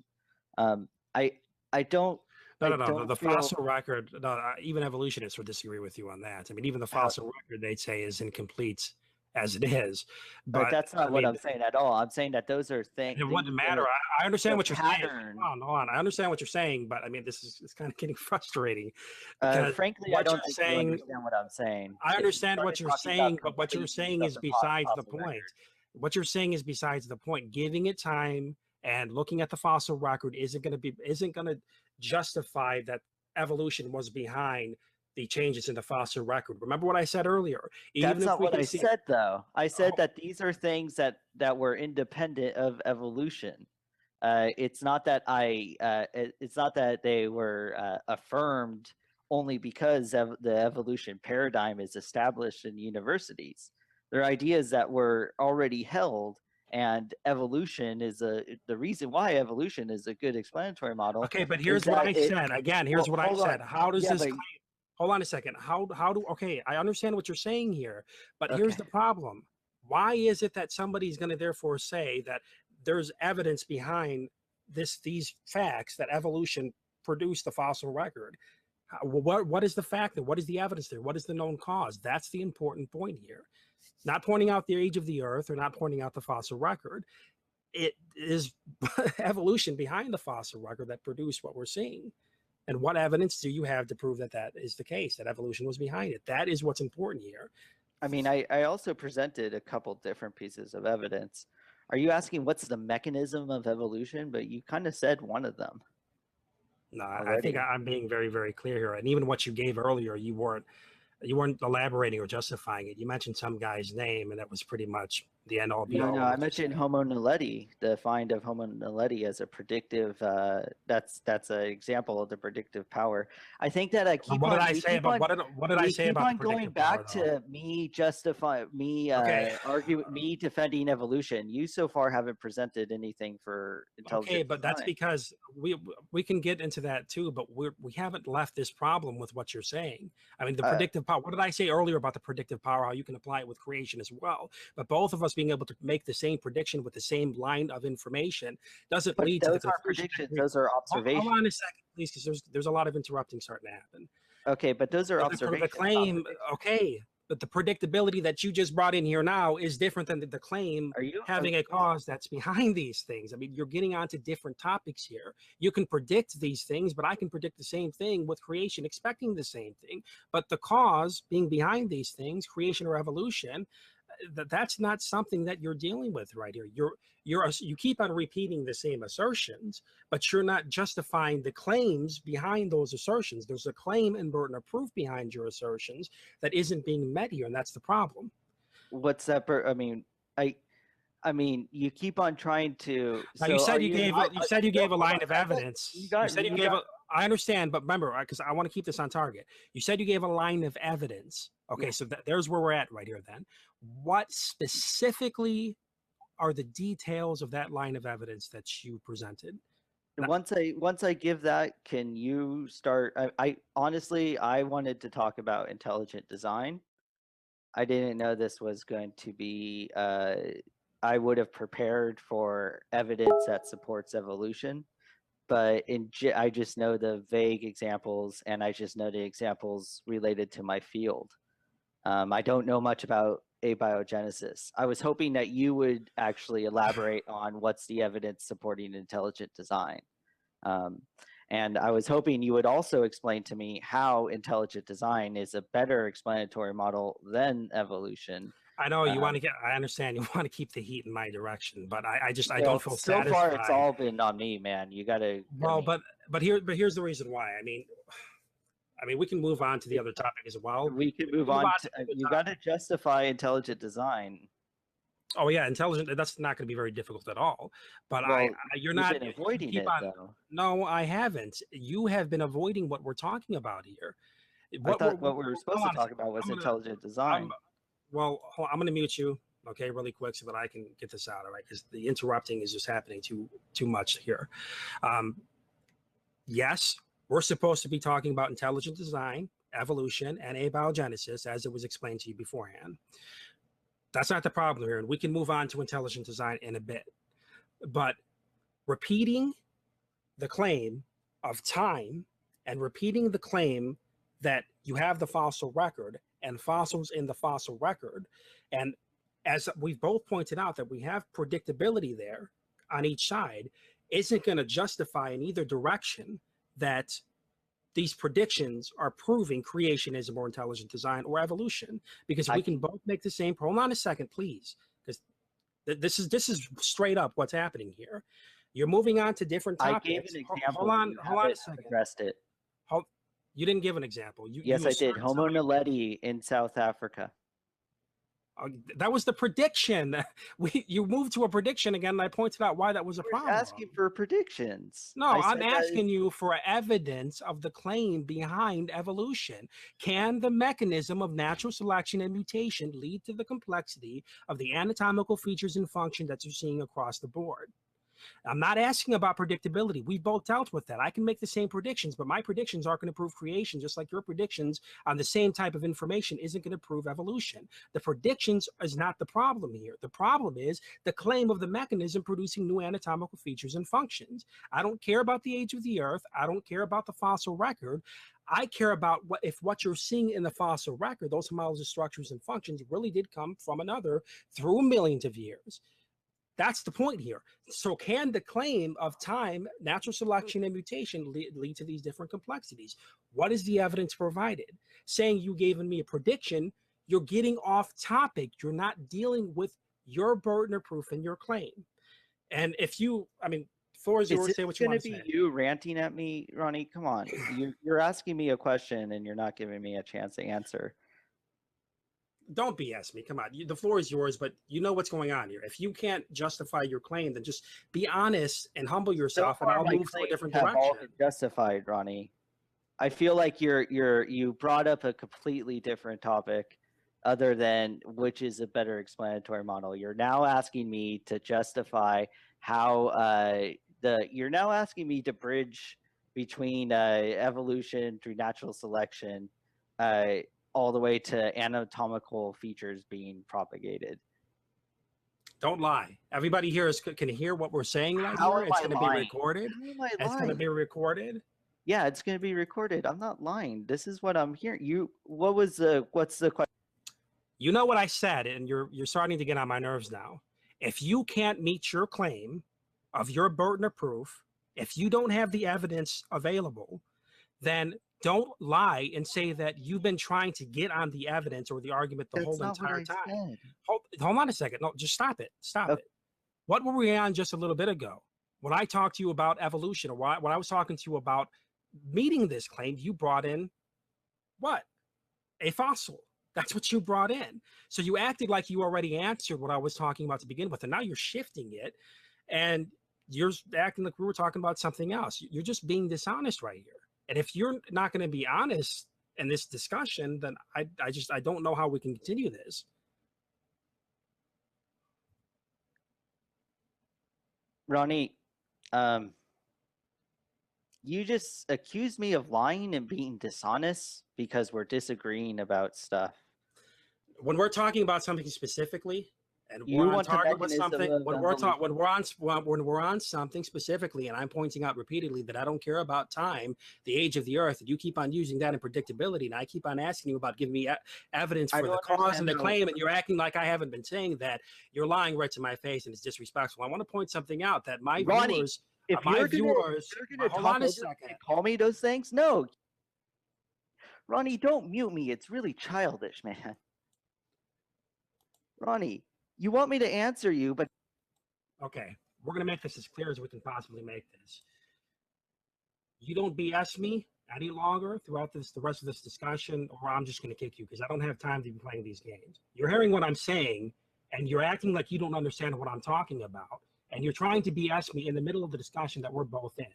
The fossil record, even evolutionists would disagree with you on that. I mean, even the fossil record, they'd say, is incomplete as it is. But that's not what I'm saying at all. I'm saying that those are things. It wouldn't matter. I understand what you're saying. Hold on. I understand what you're saying, but I mean, it's kind of getting frustrating. Frankly, I don't think you understand what I'm saying. I understand what you're saying, but what you're saying is besides the point. What you're saying is besides the point. Giving it time and looking at the fossil record isn't going to justify that evolution was behind the changes in the fossil record. Remember what I said earlier. That's not what I said, though. I said that these are things that were independent of evolution. It's not that it's not that they were affirmed only because the evolution paradigm is established in universities. They're ideas that were already held. And evolution is the reason why evolution is a good explanatory model. Okay, but here's what I said. Again, here's what I said. How does this claim? Hold on a second. I understand what you're saying here, but here's the problem. Why is it that somebody's going to therefore say that there's evidence behind these facts that evolution produce the fossil record? What is the factor? What is the evidence there? What is the known cause? That's the important point here. Not pointing out the age of the Earth or not pointing out the fossil record. It is evolution behind the fossil record that produced what we're seeing. And what evidence do you have to prove that that is the case, that evolution was behind it? That is what's important here. I mean, I also presented a couple different pieces of evidence. Are you asking what's the mechanism of evolution? But you kind of said one of them. No, I think I'm being very, very clear here. And even what you gave earlier, you weren't elaborating or justifying it. You mentioned some guy's name, and that was pretty much the end all be all. No, I mentioned Homo naledi, the find of Homo naledi as a predictive. That's an example of the predictive power. I think that I keep. What did I say about going back to me argue me defending evolution? You so far haven't presented anything for intelligent. Okay, but that's because we can get into that too. But we haven't left this problem with what you're saying. I mean, the predictive power. What did I say earlier about the predictive power? How you can apply it with creation as well. But both of us being able to make the same prediction with the same line of information doesn't lead to the conclusion. Those are predictions. Those are observations. Hold on a second, please, because there's a lot of interrupting starting to happen. Okay, but those are observations. The claim, okay, but the predictability that you just brought in here now is different than the claim having a cause that's behind these things. I mean, you're getting onto different topics here. You can predict these things, but I can predict the same thing with creation, expecting the same thing. But the cause being behind these things, creation or evolution, that's not something that you're dealing with right here. You keep on repeating the same assertions, but you're not justifying the claims behind those assertions. There's a claim and burden of proof behind your assertions that isn't being met here, and that's the problem. What's that? I mean, you keep on trying to. Now, you said you gave a line of evidence. I understand, but remember, because I want to keep this on target. You said you gave a line of evidence. Okay, so there's where we're at right here then. What specifically are the details of that line of evidence that you presented? Once I give that, can you start? I honestly, I wanted to talk about intelligent design. I didn't know this was going to be, I would have prepared for evidence that supports evolution. But I just know the vague examples, and I just know the examples related to my field. I don't know much about abiogenesis. I was hoping that you would actually elaborate on what's the evidence supporting intelligent design. And I was hoping you would also explain to me how intelligent design is a better explanatory model than evolution. I know you want to I understand you want to keep the heat in my direction, but I don't feel satisfied. So far, it's all been on me, man. You got to. Well, but here's the reason why. I mean, we can move on to the other topic as well. We can move on. You got to justify intelligent design. Oh yeah, intelligent. That's not going to be very difficult at all. But you're not avoiding it, though. No, I haven't. You have been avoiding what we're talking about here. I thought what we were supposed to talk about was intelligent design. Well, I'm going to mute you, okay, really quick, so that I can get this out, all right? Because the interrupting is just happening too much here. Yes, we're supposed to be talking about intelligent design, evolution, and abiogenesis, as it was explained to you beforehand. That's not the problem here, and we can move on to intelligent design in a bit. But repeating the claim of time and repeating the claim that you have the fossil record and fossils in the fossil record, and as we've both pointed out that we have predictability there on each side, isn't going to justify in either direction that these predictions are proving creationism or intelligent design or evolution, because we can both make the same. Hold on a second, please, because this is straight up what's happening here. You're moving on to different topics. I gave an example. Hold on a second. Addressed it. You didn't give an example. Yes, I did. Homo naledi in South Africa. That was the prediction. You moved to a prediction again, and I pointed out why that was a problem. Asking for predictions. No, I'm asking you for evidence of the claim behind evolution. Can the mechanism of natural selection and mutation lead to the complexity of the anatomical features and function that you're seeing across the board? I'm not asking about predictability. We've both dealt with that. I can make the same predictions, but my predictions aren't going to prove creation, just like your predictions on the same type of information isn't going to prove evolution. The predictions is not the problem here. The problem is the claim of the mechanism producing new anatomical features and functions. I don't care about the age of the Earth. I don't care about the fossil record. I care about what you're seeing in the fossil record, those homologous structures and functions really did come from another through millions of years. That's the point here. So can the claim of time, natural selection, and mutation lead to these different complexities? What is the evidence provided? Saying you gave me a prediction, you're getting off topic. You're not dealing with your burden of proof and your claim. And if you, I mean, floor is yours, say what you want to say. Is it going to be you ranting at me, Ronnie? Come on. You're asking me a question and you're not giving me a chance to answer. Don't BS me. Come on. The floor is yours, but you know what's going on here. If you can't justify your claim, then just be honest and humble yourself, and I'll move to a different direction. All been justified, Ronnie. I feel like you brought up a completely different topic other than which is a better explanatory model. You're now asking me to justify how you're now asking me to bridge between evolution through natural selection all the way to anatomical features being propagated. Don't lie. Everybody here can hear what we're saying right here. It's going to be recorded. It's going to be recorded. Yeah, it's going to be recorded. I'm not lying. This is what I'm hearing. What's the question? You know what I said, and you're starting to get on my nerves now. If you can't meet your claim of your burden of proof, if you don't have the evidence available, then don't lie and say that you've been trying to get on the evidence or the argument the whole entire time. Hold on a second. No, just stop it. Stop it. What were we on just a little bit ago? When I talked to you about evolution, or when I was talking to you about meeting this claim, you brought in what? A fossil. That's what you brought in. So you acted like you already answered what I was talking about to begin with, and now you're shifting it, and you're acting like we were talking about something else. You're just being dishonest right here. And if you're not going to be honest in this discussion, then I don't know how we can continue this. Ronnie, you just accused me of lying and being dishonest because we're disagreeing about stuff. When we're talking about something specifically, and we're on target with something, when we're on something specifically, and I'm pointing out repeatedly that I don't care about time, the age of the Earth, and you keep on using that in predictability, and I keep on asking you about giving me evidence for the cause and the claim, and you're acting like I haven't been saying that. You're lying right to my face, and it's disrespectful. I want to point something out that my viewers, hold on a second, call me those things. No, Ronnie, don't mute me. It's really childish, man. Ronnie, you want me to answer you, but okay, we're gonna make this as clear as we can possibly make this. You don't BS me any longer throughout the rest of this discussion, or I'm just gonna kick you because I don't have time to be playing these games. You're hearing what I'm saying, and you're acting like you don't understand what I'm talking about, and you're trying to BS me in the middle of the discussion that we're both in.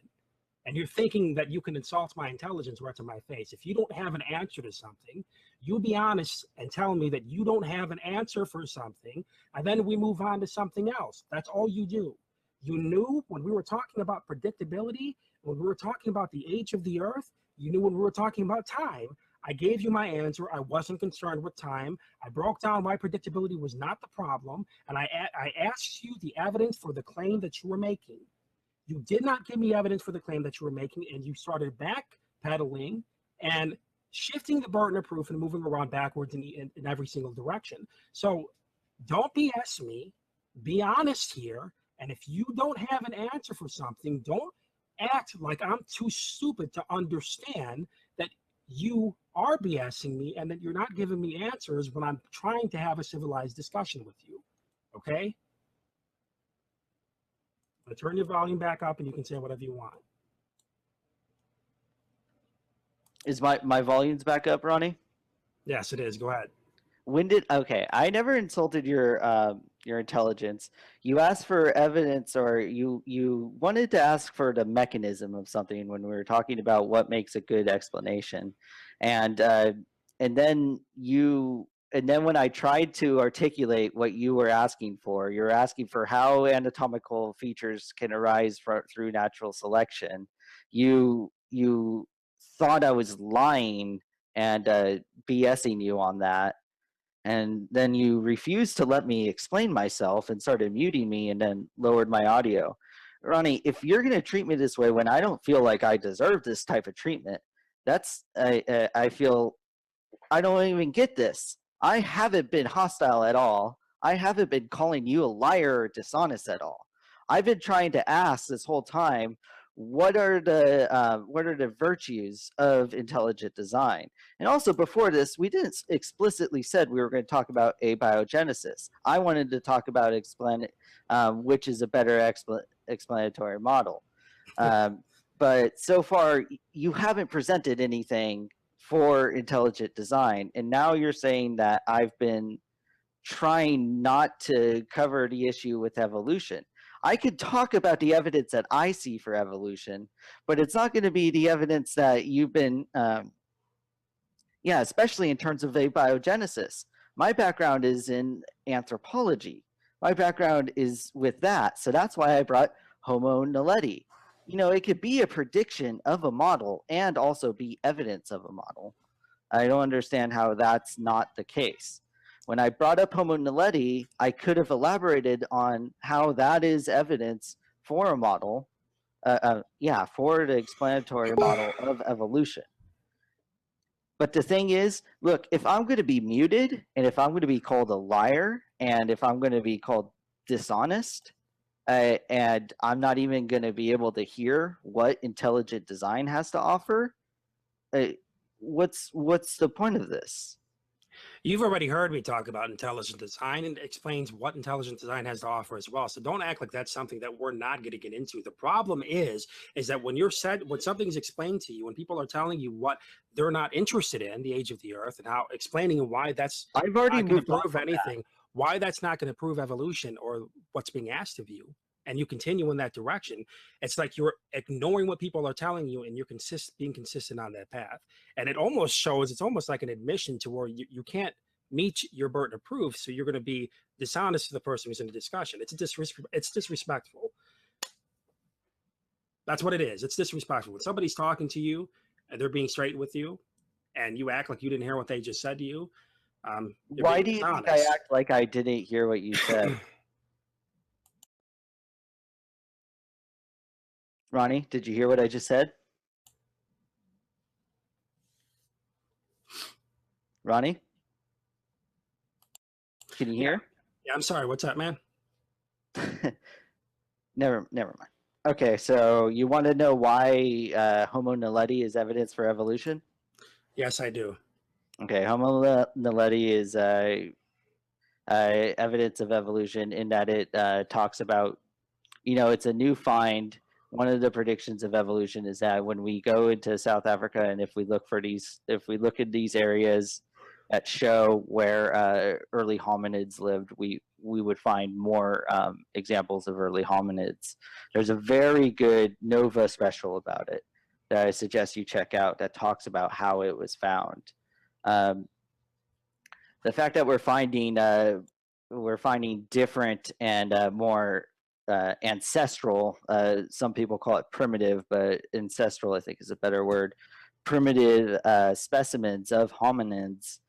And you're thinking that you can insult my intelligence right to my face. If you don't have an answer to something, you be honest and tell me that you don't have an answer for something, and then we move on to something else. That's all you do. You knew when we were talking about predictability, when we were talking about the age of the Earth, you knew when we were talking about time. I gave you my answer. I wasn't concerned with time. I broke down why predictability was not the problem, and I asked you the evidence for the claim that you were making. You did not give me evidence for the claim that you were making, and you started backpedaling and shifting the burden of proof and moving around backwards in every single direction. So don't BS me. Be honest here. And if you don't have an answer for something, don't act like I'm too stupid to understand that you are BSing me and that you're not giving me answers when I'm trying to have a civilized discussion with you. Okay? Turn your volume back up and you can say whatever you want. Is my volume's back up, Ronnie? Yes, it is. Go ahead. Okay, I never insulted your intelligence. You asked for evidence, or you wanted to ask for the mechanism of something when we were talking about what makes a good explanation. And then you then when I tried to articulate what you were asking for, you're asking for how anatomical features can arise through natural selection. You thought I was lying and BSing you on that, and then you refused to let me explain myself and started muting me and then lowered my audio. Ronnie, if you're going to treat me this way when I don't feel like I deserve this type of treatment, that's I feel I don't even get this. I haven't been hostile at all. I haven't been calling you a liar or dishonest at all. I've been trying to ask this whole time, what are the virtues of intelligent design? And also before this, we didn't explicitly said we were going to talk about abiogenesis. I wanted to talk about which is a better explanatory model. But so far, you haven't presented anything for intelligent design, and now you're saying that I've been trying not to cover the issue with evolution. I could talk about the evidence that I see for evolution, but it's not going to be the evidence that you've been, especially in terms of abiogenesis. My background is in anthropology. My background is with that, so that's why I brought Homo naledi. You know, it could be a prediction of a model and also be evidence of a model. I don't understand how that's not the case. When I brought up Homo naledi, I could have elaborated on how that is evidence for a model, for the explanatory model of evolution. But the thing is, look, if I'm going to be muted, and if I'm going to be called a liar, and if I'm going to be called dishonest, and I'm not even going to be able to hear what intelligent design has to offer, what's the point of this? You've already heard me talk about intelligent design, and it explains what intelligent design has to offer as well. So don't act like that's something that we're not going to get into. The problem is that when something's explained to you, when people are telling you what they're not interested in, the age of the Earth, and how explaining why that's I've already not going to prove anything, why that's not going to prove evolution or what's being asked of you, and you continue in that direction, it's like you're ignoring what people are telling you, and you're being consistent on that path. And it almost shows, it's almost like an admission to where you can't meet your burden of proof, so you're going to be dishonest to the person who's in the discussion. It's disrespectful. That's what it is. It's disrespectful. When somebody's talking to you and they're being straight with you, and you act like you didn't hear what they just said to you, why do you think I act like I didn't hear what you said? Ronnie, did you hear what I just said? Ronnie? Can you hear? Yeah, I'm sorry. What's up, man? Never mind. Okay, so you want to know why Homo naledi is evidence for evolution? Yes, I do. Okay, Homo naledi is evidence of evolution in that it talks about, it's a new find. One of the predictions of evolution is that when we go into South Africa, and if we look at these areas that show where early hominids lived, we would find more examples of early hominids. There's a very good Nova special about it that I suggest you check out that talks about how it was found. The fact that we're finding different and more ancestral, some people call it primitive, but ancestral I think is a better word, primitive specimens of hominids,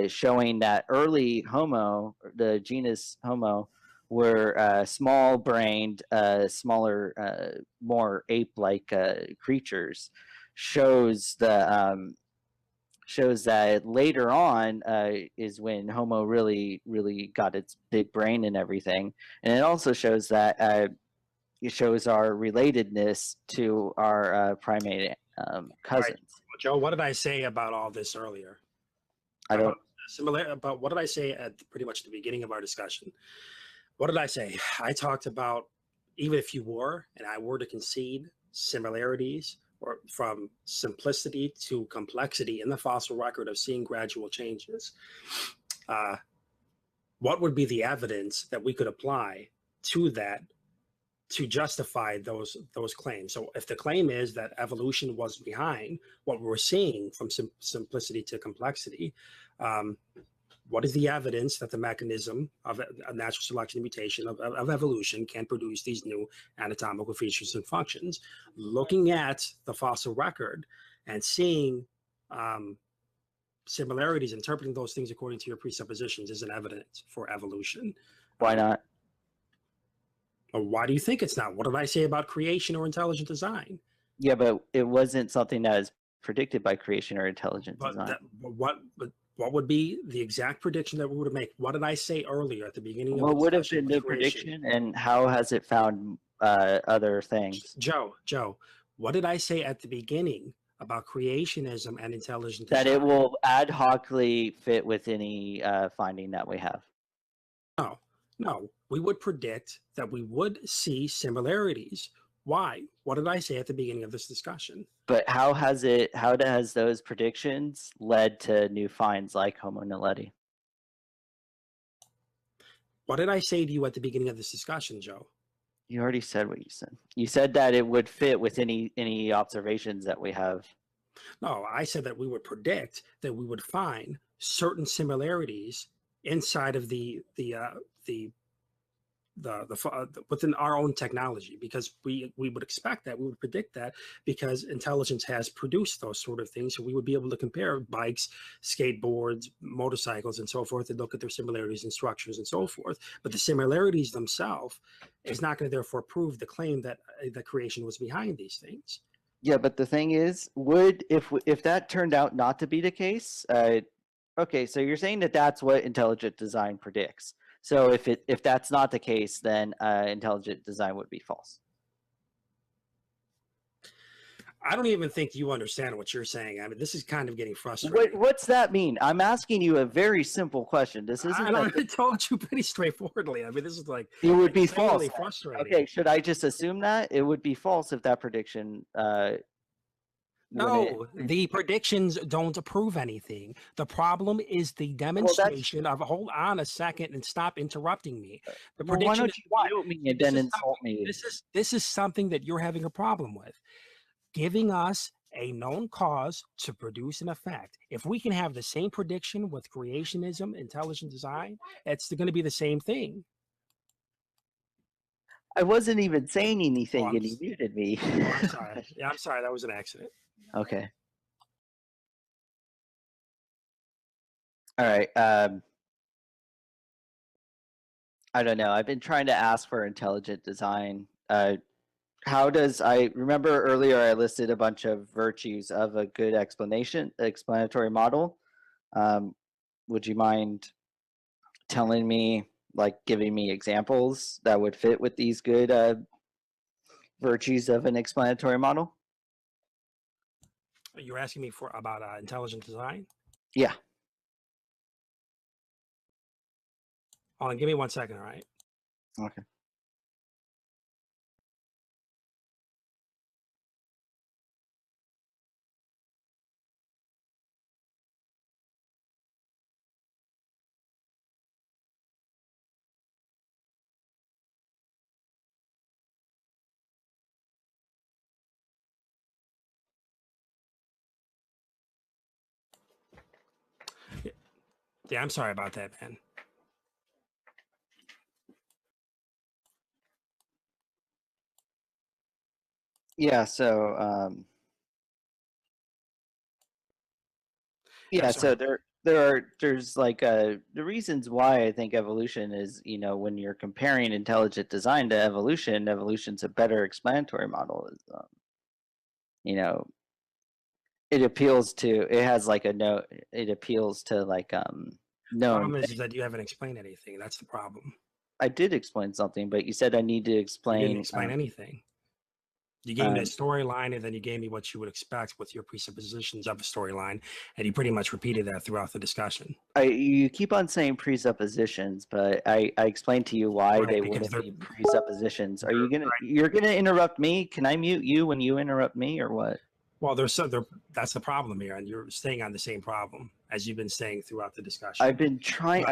showing that early Homo, the genus Homo, were small-brained, smaller, more ape-like creatures, shows that later on is when Homo really got its big brain and everything. And it also shows that it shows our relatedness to our primate cousins. Right. Joe, what did I say about all this earlier? About what did I say at pretty much the beginning of our discussion? What did I say? I talked about, even if you were, and I were to concede similarities, or from simplicity to complexity in the fossil record of seeing gradual changes, what would be the evidence that we could apply to that to justify those claims? So if the claim is that evolution was behind what we're seeing from simplicity to complexity, what is the evidence that the mechanism of a natural selection and mutation of evolution can produce these new anatomical features and functions? Looking at the fossil record and seeing similarities, interpreting those things according to your presuppositions is an evidence for evolution. Why not? Why do you think it's not? What did I say about creation or intelligent design? Yeah, but it wasn't something that is predicted by creation or intelligent design. What would be the exact prediction that we would make? What did I say earlier at the beginning of What the would have discussion been with the creation? prediction, and how has it found other things? Joe, what did I say at the beginning about creationism and intelligent That design? it will ad hocly fit with any finding that we have. No, we would predict that we would see similarities. Why? What did I say at the beginning of this discussion? But how has those predictions led to new finds like Homo naledi? What did I say to you at the beginning of this discussion, Joe? You already said what you said. You said that it would fit with any observations that we have. No, I said that we would predict that we would find certain similarities inside of within our own technology, because we would expect that, we would predict that, because intelligence has produced those sort of things. So we would be able to compare bikes, skateboards, motorcycles, and so forth, and look at their similarities and structures and so forth. But the similarities themselves is not going to therefore prove the claim that the creation was behind these things. Yeah, but the thing is, if that turned out not to be the case, okay, so you're saying that that's what intelligent design predicts. So if that's not the case, then intelligent design would be false. I don't even think you understand what you're saying. I mean, this is kind of getting frustrating. What's that mean? I'm asking you a very simple question. This isn't. I told you pretty straightforwardly. I mean, this is like, it would be false. Frustrating. Okay, should I just assume that it would be false if that prediction? No, the predictions don't prove anything. The problem is the demonstration of, hold on a second and stop interrupting me. The prediction, why don't you mute me and then insult me? This is something that you're having a problem with. Giving us a known cause to produce an effect. If we can have the same prediction with creationism, intelligent design, it's going to be the same thing. I wasn't even saying anything and you muted me. Oh, I'm sorry. Yeah, I'm sorry. That was an accident. Okay. All right. I don't know. I've been trying to ask for intelligent design. I remember earlier I listed a bunch of virtues of a good explanatory model. Would you mind telling me, like giving me examples that would fit with these good virtues of an explanatory model? You're asking me about intelligent design? Yeah. Hold on, give me 1 second, all right? Okay. Yeah, I'm sorry about that, man. Yeah, so yeah, so there's like the reasons why I think evolution is, when you're comparing intelligent design to evolution, evolution's a better explanatory model. Is it appeals to like known. The problem is that you haven't explained anything. That's the problem. I did explain something, but you said I need to explain. You didn't explain anything. You gave me a storyline, and then you gave me what you would expect with your presuppositions of a storyline, and you pretty much repeated that throughout the discussion. You keep on saying presuppositions, but I explained to you why they wouldn't be presuppositions. You're gonna interrupt me? Can I mute you when you interrupt me, or what? Well, that's the problem here, and you're staying on the same problem as you've been saying throughout the discussion. I've been trying.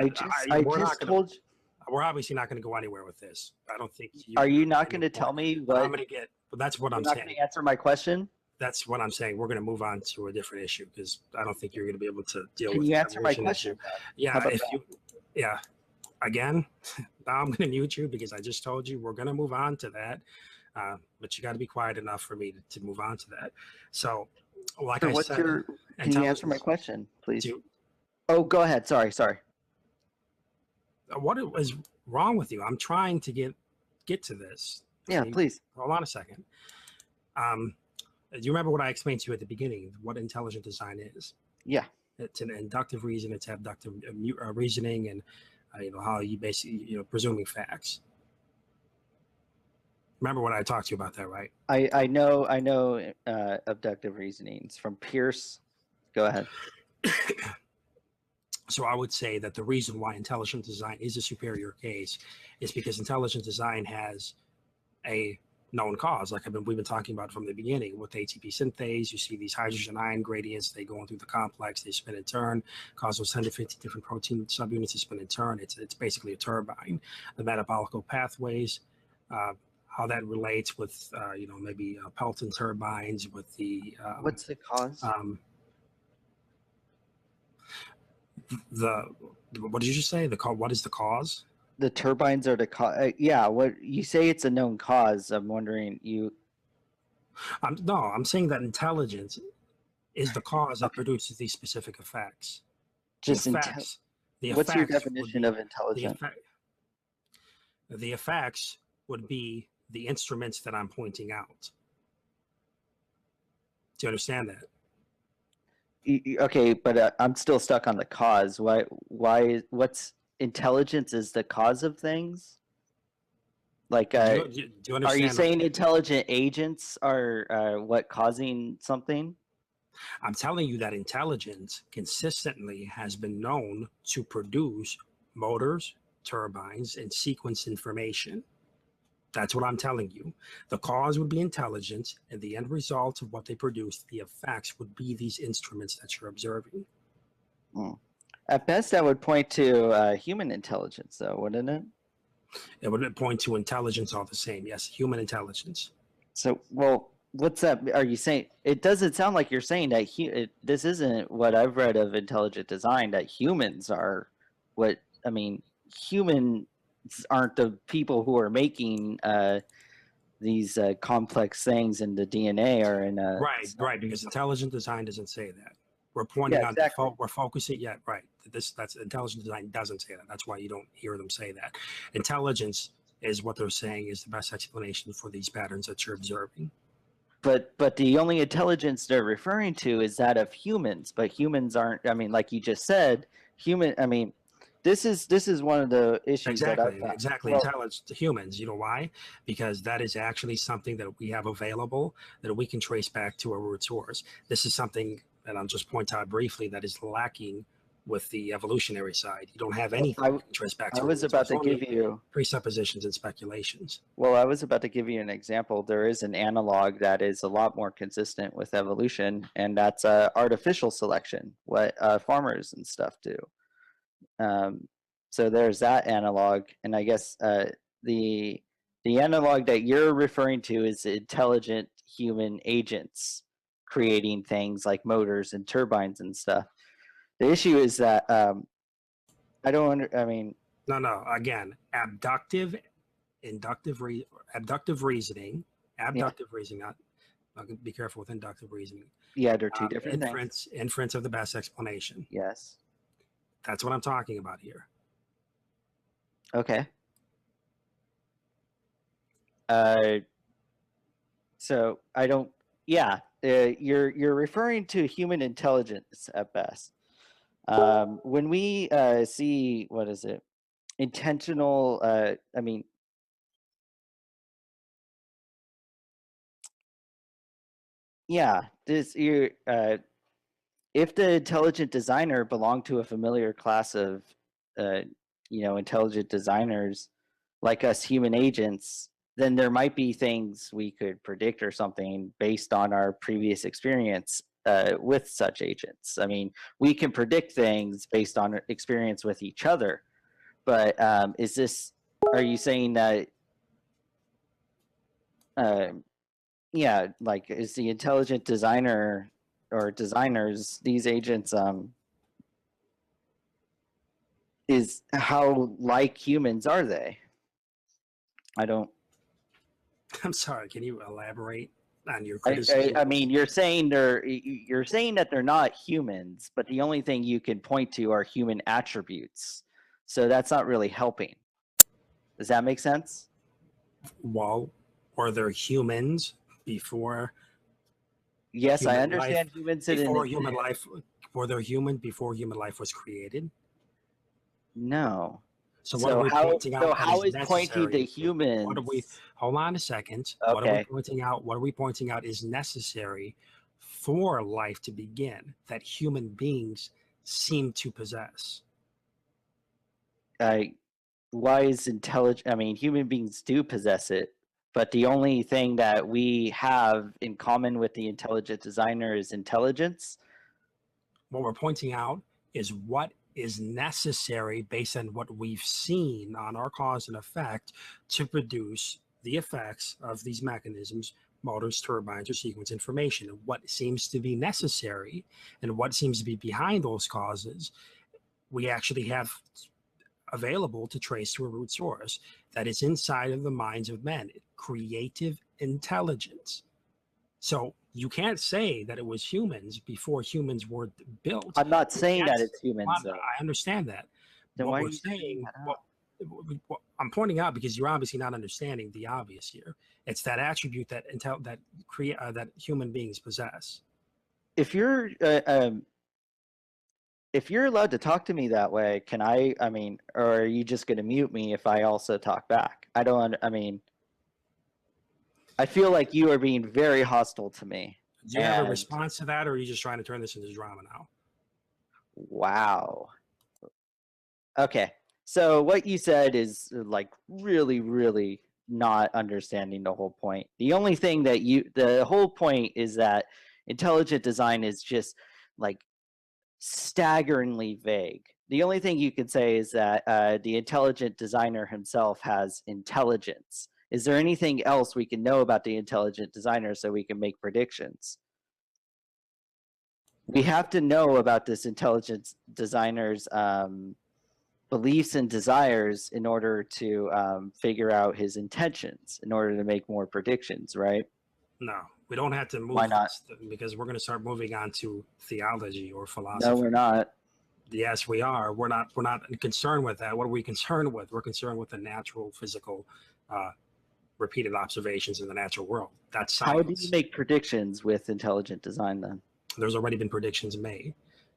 We're obviously not going to go anywhere with this. I don't think. Are you not going to tell me what? I'm going to get. But that's what I'm saying. You're not going to answer my question. that's what I'm saying. We're going to move on to a different issue because I don't think you're going to be able to deal Can with you the answer my evolution question? issue. Yeah, How about if that? you, yeah, again, now I'm going to mute you because I just told you we're going to move on to that. But you got to be quiet enough for me to move on to that. So, like Sure, I what's said, your? Can you answer my question, please? Oh, go ahead. Sorry. What is wrong with you? I'm trying to get to this. Yeah, please. Hold on a second. Do you remember what I explained to you at the beginning? What intelligent design is? Yeah. It's an inductive reason. It's abductive reasoning, and how you basically presuming facts. Remember what I talked to you about that, right? I know abductive reasonings from Pierce. Go ahead. So I would say that the reason why intelligent design is a superior case is because intelligent design has a known cause, like we've been talking about from the beginning with ATP synthase. You see these hydrogen ion gradients, they go through the complex, they spin in turn, cause those 10 to 50 different protein subunits to spin in turn. It's basically a turbine. The metabolical pathways, how that relates with maybe Pelton turbines with the what's the cause? What did you just say? What is the cause? The turbines are the cause. Yeah, what you say, it's a known cause. I'm wondering I'm saying that intelligence is the cause that produces these specific effects. Just what's your definition of intelligent? The effects would be the instruments that I'm pointing out. Do you understand that? Okay, but I'm still stuck on the cause. What's intelligence is the cause of things? Like, do you understand? Are you saying intelligent agents are what causing something? I'm telling you that intelligence consistently has been known to produce motors, turbines, and sequence information. That's what I'm telling you. The cause would be intelligence, and the end result of what they produce, the effects, would be these instruments that you're observing. At best, that would point to human intelligence, though, wouldn't it? It would point to intelligence all the same. Yes, human intelligence. So, well, what's that? Are you saying? It doesn't sound like you're saying that this isn't what I've read of intelligent design, that humans are what, I mean, humans aren't the people who are making these complex things in the DNA or in right, because intelligent design doesn't say that. We're pointing on we're focusing. Yeah, right. That's intelligent design doesn't say that. That's why you don't hear them say that. Intelligence is what they're saying is the best explanation for these patterns that you're observing. But the only intelligence they're referring to is that of humans. But humans aren't. I mean, like you just said, I mean, this is one of the issues exactly. Intelligence to humans. You know why? Because that is actually something that we have available that we can trace back to a root source. This is something that I'll just point out briefly that is lacking with the evolutionary side. You don't have anything to trace back to. I was about to give you presuppositions and speculations. Well, I was about to give you an example. There is an analog that is a lot more consistent with evolution, and that's artificial selection, what farmers and stuff do. So there's that analog, and I guess the analog that you're referring to is intelligent human agents creating things like motors and turbines and stuff. The issue is that I mean, no. Again, abductive reasoning. Not. Be careful with inductive reasoning. Yeah, they're two different things. Inference of the best explanation. Yes. That's what I'm talking about here. Okay. So I don't. Yeah, you're referring to human intelligence at best. When we see, what is it? Intentional. I mean. Yeah, if the intelligent designer belonged to a familiar class of, intelligent designers like us human agents, then there might be things we could predict or something based on our previous experience with such agents. I mean, we can predict things based on experience with each other, but are you saying that Yeah, like, is the intelligent designer or designers, these agents, is how like humans are they? I don't. I'm sorry. Can you elaborate on your criticism? I mean, you're saying that they're not humans, but the only thing you can point to are human attributes. So that's not really helping. Does that make sense? Well, were there humans before Yes, I human life? understand humans didn't Before human exist. life, were there human before human life was created? No. So what are So we how pointing out so that how is is pointing to necessary? What are we? humans? Hold on a second. What are we Okay. pointing out? What are we pointing out is necessary for life to begin that human beings seem to possess? Why is intelligent? I mean, human beings do possess it, but the only thing that we have in common with the intelligent designer is intelligence. What we're pointing out is what is necessary based on what we've seen on our cause and effect to produce the effects of these mechanisms, motors, turbines, or sequence information, and what seems to be necessary and what seems to be behind those causes. We actually have available to trace to a root source that is inside of the minds of men, creative intelligence. So you can't say that it was humans before humans were built. I'm not You saying can't that say, it's humans, well, though. I understand that. Then What why are we're you bringing saying, that up? what I'm pointing out because you're obviously not understanding the obvious here. It's that attribute that that human beings possess. If you're if you're allowed to talk to me that way, can I? I mean, or are you just going to mute me if I also talk back? I don't. I mean, I feel like you are being very hostile to me. Do you have a And response to that, or are you just trying to turn this into drama now? wow. Okay. So what you said is like really, really not understanding the whole point. The only thing that the whole point is that intelligent design is just like staggeringly vague. The only thing you could say is that the intelligent designer himself has intelligence. Is there anything else we can know about the intelligent designer so we can make predictions? We have to know about this intelligent designer's beliefs and desires in order to figure out his intentions, in order to make more predictions, right? No, we don't have to Why move not? this because we're going to start moving on to theology or No, we're philosophy. not. Yes, we are. We're not. We're not concerned with that. What are we concerned with? We're concerned with the natural, physical, uh, repeated observations in the natural world. That's How do you science. make predictions with intelligent design then? There's already been predictions made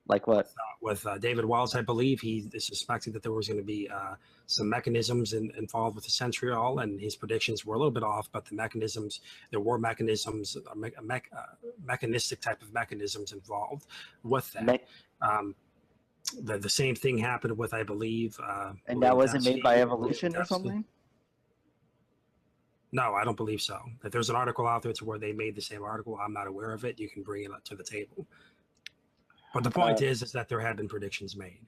Like what? with David Wells. I believe he suspected that there was going to be some mechanisms involved with the centriole, and his predictions were a little bit off. But the mechanisms, there were mechanisms, mechanistic type of mechanisms involved with that. The same thing happened with, I believe, And that William wasn't made by William evolution or Dembski. something? No, I don't believe so. If there's an article out there to where they made the same article, I'm not aware of it. You can bring it up to the table. But the point is that there had been predictions made.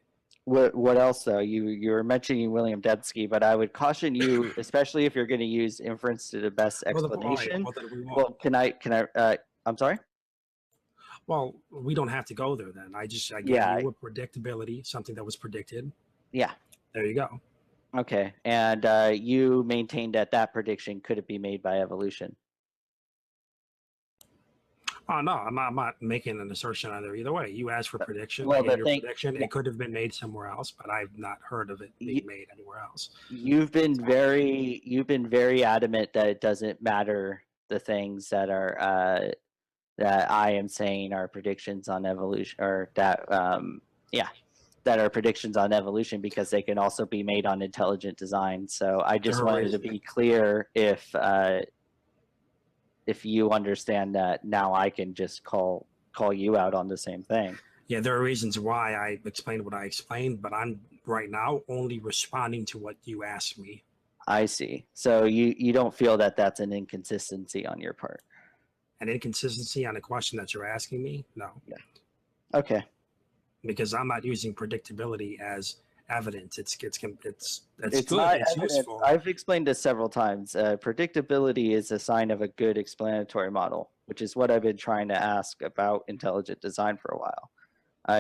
What else though? You were mentioning William Dembski, but I would caution you, especially if you're going to use inference to the best explanation. Well, can I? I'm sorry. Well, we don't have to go there then. I gave you a predictability, something that was predicted. Yeah. There you go. Okay, and you maintained that that prediction couldn't be made by evolution. Oh no, I'm not making an assertion either. Either way, you asked for prediction. Well, I gave your prediction. It could have been made somewhere else, but I've not heard of it being made anywhere else. You've been very adamant that it doesn't matter the things that are that I am saying are predictions on evolution, or that that are predictions on evolution, because they can also be made on intelligent design. So I just wanted to be clear if you understand that now I can just call you out on the same thing. Yeah, there are reasons why I explained what I explained, but I'm right now only responding to what you asked me. I see. So you don't feel that that's an inconsistency on your part? An inconsistency on a question that you're asking me? No. Yeah. Okay. Because I'm not using predictability as evidence. It's good. It's good. not It's evidence. useful. I've explained this several times. Predictability is a sign of a good explanatory model, which is what I've been trying to ask about intelligent design for a while.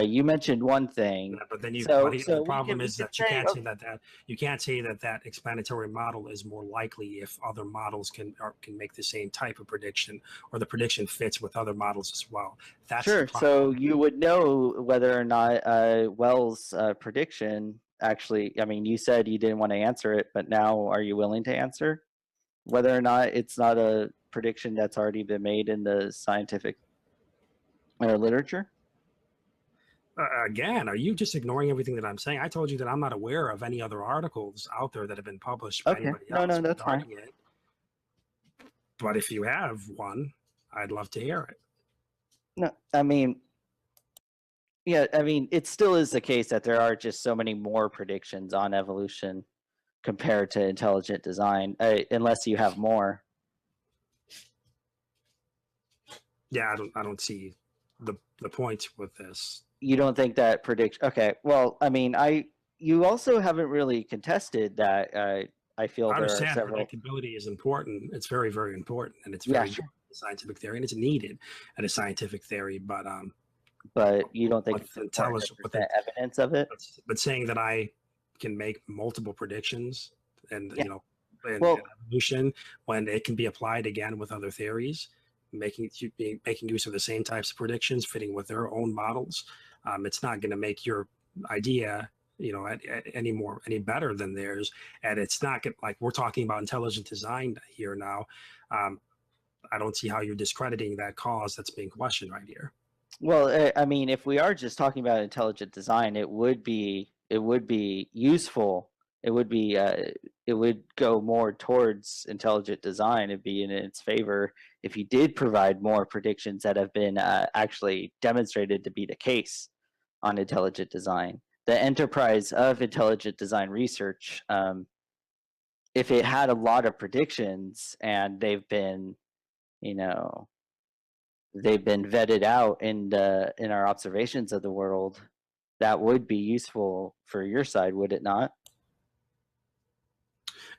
You mentioned one thing. Yeah, but then the problem is that you can't say okay, that explanatory model is more likely if other models can make the same type of prediction, or the prediction fits with other models as well. That's the sure. problem. So you would know whether or not Wells' prediction actually, I mean, you said you didn't want to answer it, but now are you willing to answer whether or not it's not a prediction that's already been made in the scientific literature? Again, are you just ignoring everything that I'm saying? I told you that I'm not aware of any other articles out there that have been published by Okay. anybody No, else that's fine. regarding it. But if you have one, I'd love to hear it. No, I mean, yeah, I mean, it still is the case that there are just so many more predictions on evolution compared to intelligent design, unless you have more. Yeah, I don't see the point with this. You don't think that prediction? Okay, well, I mean, you also haven't really contested that. I feel I there are understand several. predictability is important. It's very, very important, and it's Yeah, very good sure. in scientific theory, and it's needed in a scientific theory. But You don't think with it's important to intelligence, present evidence of it? but saying that I can make multiple predictions, and Yeah. in Well, evolution, when it can be applied again with other theories, making use of the same types of predictions, fitting with their own models, it's not going to make your idea any better than theirs. And it's not like we're talking about intelligent design here now. I don't see how you're discrediting that cause that's being questioned right here. well, I mean, if we are just talking about intelligent design, it would be useful. It would go more towards intelligent design. It'd be in its favor if you did provide more predictions that have been actually demonstrated to be the case on intelligent design. The enterprise of intelligent design research, if it had a lot of predictions and you know, they've been vetted out in our observations of the world, that would be useful for your side, would it not?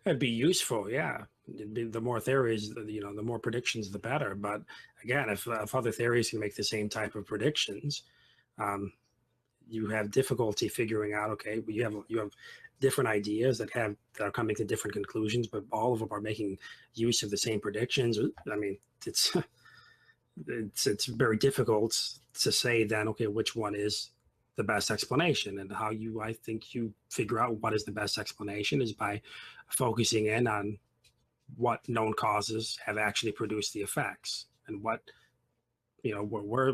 It'd be useful, yeah. The more theories, the more predictions, the better. But again, if other theories can make the same type of predictions, you have difficulty figuring out. Okay, you have different ideas that are coming to different conclusions, but all of them are making use of the same predictions. I mean, it's very difficult to say then, okay, which one is the best explanation. And I think you figure out what is the best explanation is by focusing in on what known causes have actually produced the effects, and what, where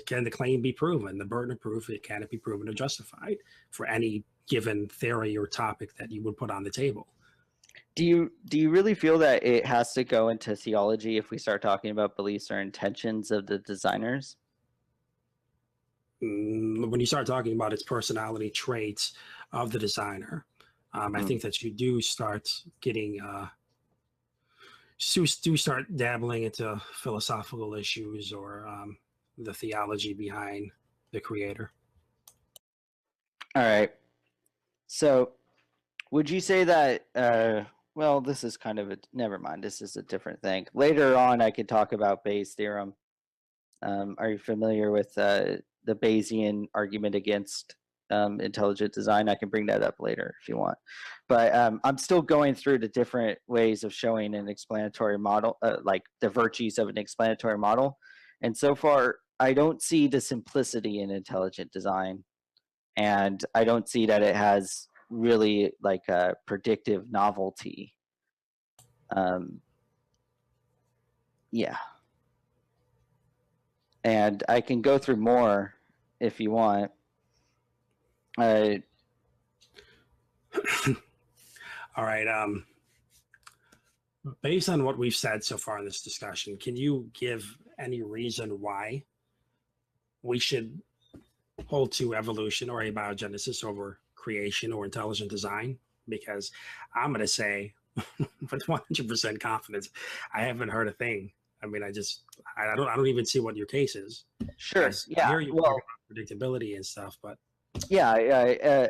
can the claim be proven, the burden of proof, can it be proven or justified for any given theory or topic that you would put on the table. Do you really feel that it has to go into theology if we start talking about beliefs or intentions of the designers? When you start talking about its personality traits of the designer, I think that you do start getting do start dabbling into philosophical issues, or the theology behind the creator. All right. So would you say that well, this is kind of never mind, this is a different thing. Later on I could talk about Bayes' theorem. Are you familiar with the Bayesian argument against intelligent design? I can bring that up later if you want. But I'm still going through the different ways of showing an explanatory model, like the virtues of an explanatory model. And so far, I don't see the simplicity in intelligent design. And I don't see that it has really like a predictive novelty. Yeah. And I can go through more if you want. All right. Based on what we've said so far in this discussion, can you give any reason why we should hold to evolution or abiogenesis over creation or intelligent design? Because I'm going to say with 100% confidence, I haven't heard a thing. I mean, I don't even see what your case is. Sure. Yeah. Here you talk about predictability and stuff, but Yeah,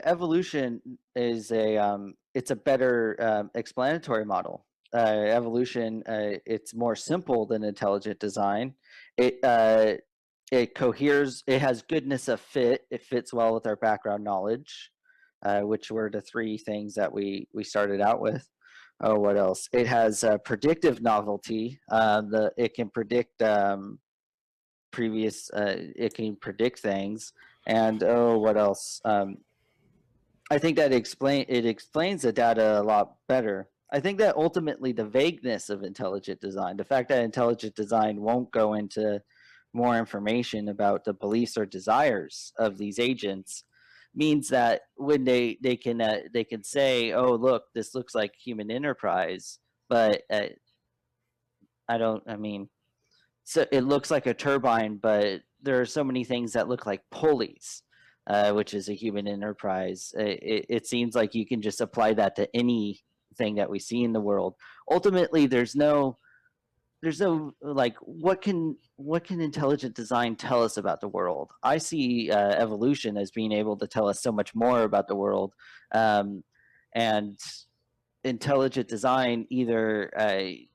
evolution is it's a better explanatory model. Evolution, it's more simple than intelligent design. It coheres. It has goodness of fit. It fits well with our background knowledge, which were the three things that we started out with. Oh, what else? It has predictive novelty. It can predict it can predict things, and oh, what else? I think that it explains the data a lot better. I think that ultimately the vagueness of intelligent design, the fact that intelligent design won't go into more information about the beliefs or desires of these agents, means that when they can say, oh, look, this looks like human enterprise, but I mean, so it looks like a turbine, but there are so many things that look like pulleys, which is a human enterprise. It seems like you can just apply that to anything that we see in the world. Ultimately, there's no like what can intelligent design tell us about the world? I see evolution as being able to tell us so much more about the world, and intelligent design either I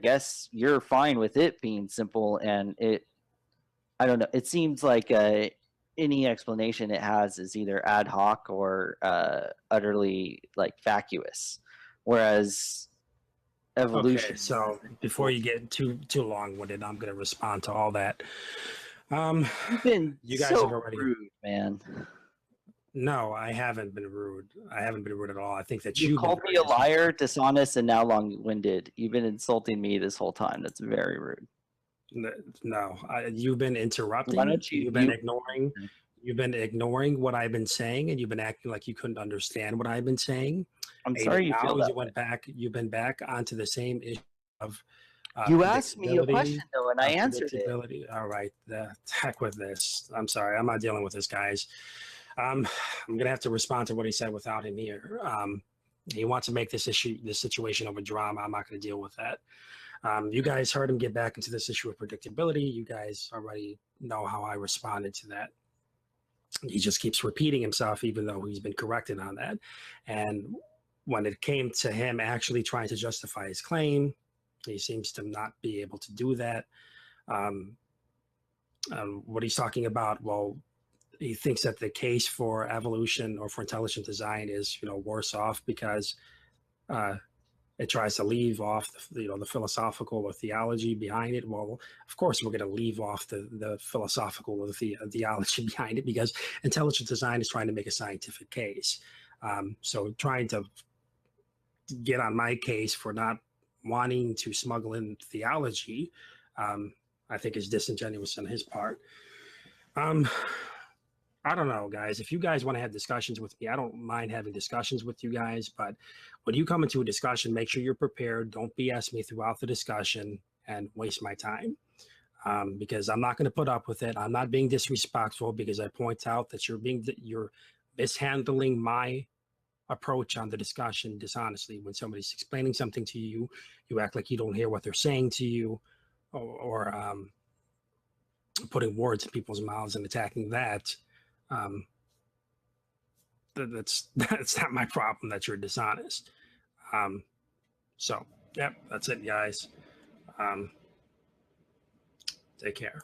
guess you're fine with it being simple, and I don't know, it seems like any explanation it has is either ad hoc or utterly like vacuous, whereas Okay, evolution so before you get too long-winded, I'm going to respond to all that. You've been You guys have so already. rude, man. No, I haven't been rude. I haven't been rude at all. I think that You you've been called very me a liar, disrespectful. dishonest, and now long-winded. You've been insulting me this whole time. That's very rude. No, you've been Why interrupting. don't you You've been mute? ignoring. You've been ignoring what I've been saying, and you've been acting like you couldn't understand what I've been saying. I'm And sorry you now feel that you way. went back. You've been back onto the same issue of You asked me a predictability. question though, and I answered it. Predictability. All right, the heck with this. I'm sorry. I'm not dealing with this, guys. I'm gonna have to respond to what he said without him here. He wants to make this situation of a drama. I'm not going to deal with that. You guys heard him get back into this issue of predictability. You guys already know how I responded to that. He just keeps repeating himself, even though he's been corrected on that. And when it came to him actually trying to justify his claim, he seems to not be able to do that. What he's talking about, well, he thinks that the case for evolution or for intelligent design is, worse off because uh, it tries to leave off the philosophical or theology behind it. Well, of course we're going to leave off the philosophical or the theology behind it, because intelligent design is trying to make a scientific case. So trying to get on my case for not wanting to smuggle in theology, I think is disingenuous on his part. I don't know, guys. If you guys want to have discussions with me, I don't mind having discussions with you guys. But when you come into a discussion, make sure you're prepared. Don't BS me throughout the discussion and waste my time, because I'm not going to put up with it. I'm not being disrespectful because I point out that you're mishandling my approach on the discussion dishonestly. When somebody's explaining something to you, you act like you don't hear what they're saying to you, or putting words in people's mouths and attacking that. Um, that's not my problem that you're dishonest. So, yep, that's it, guys. Take care.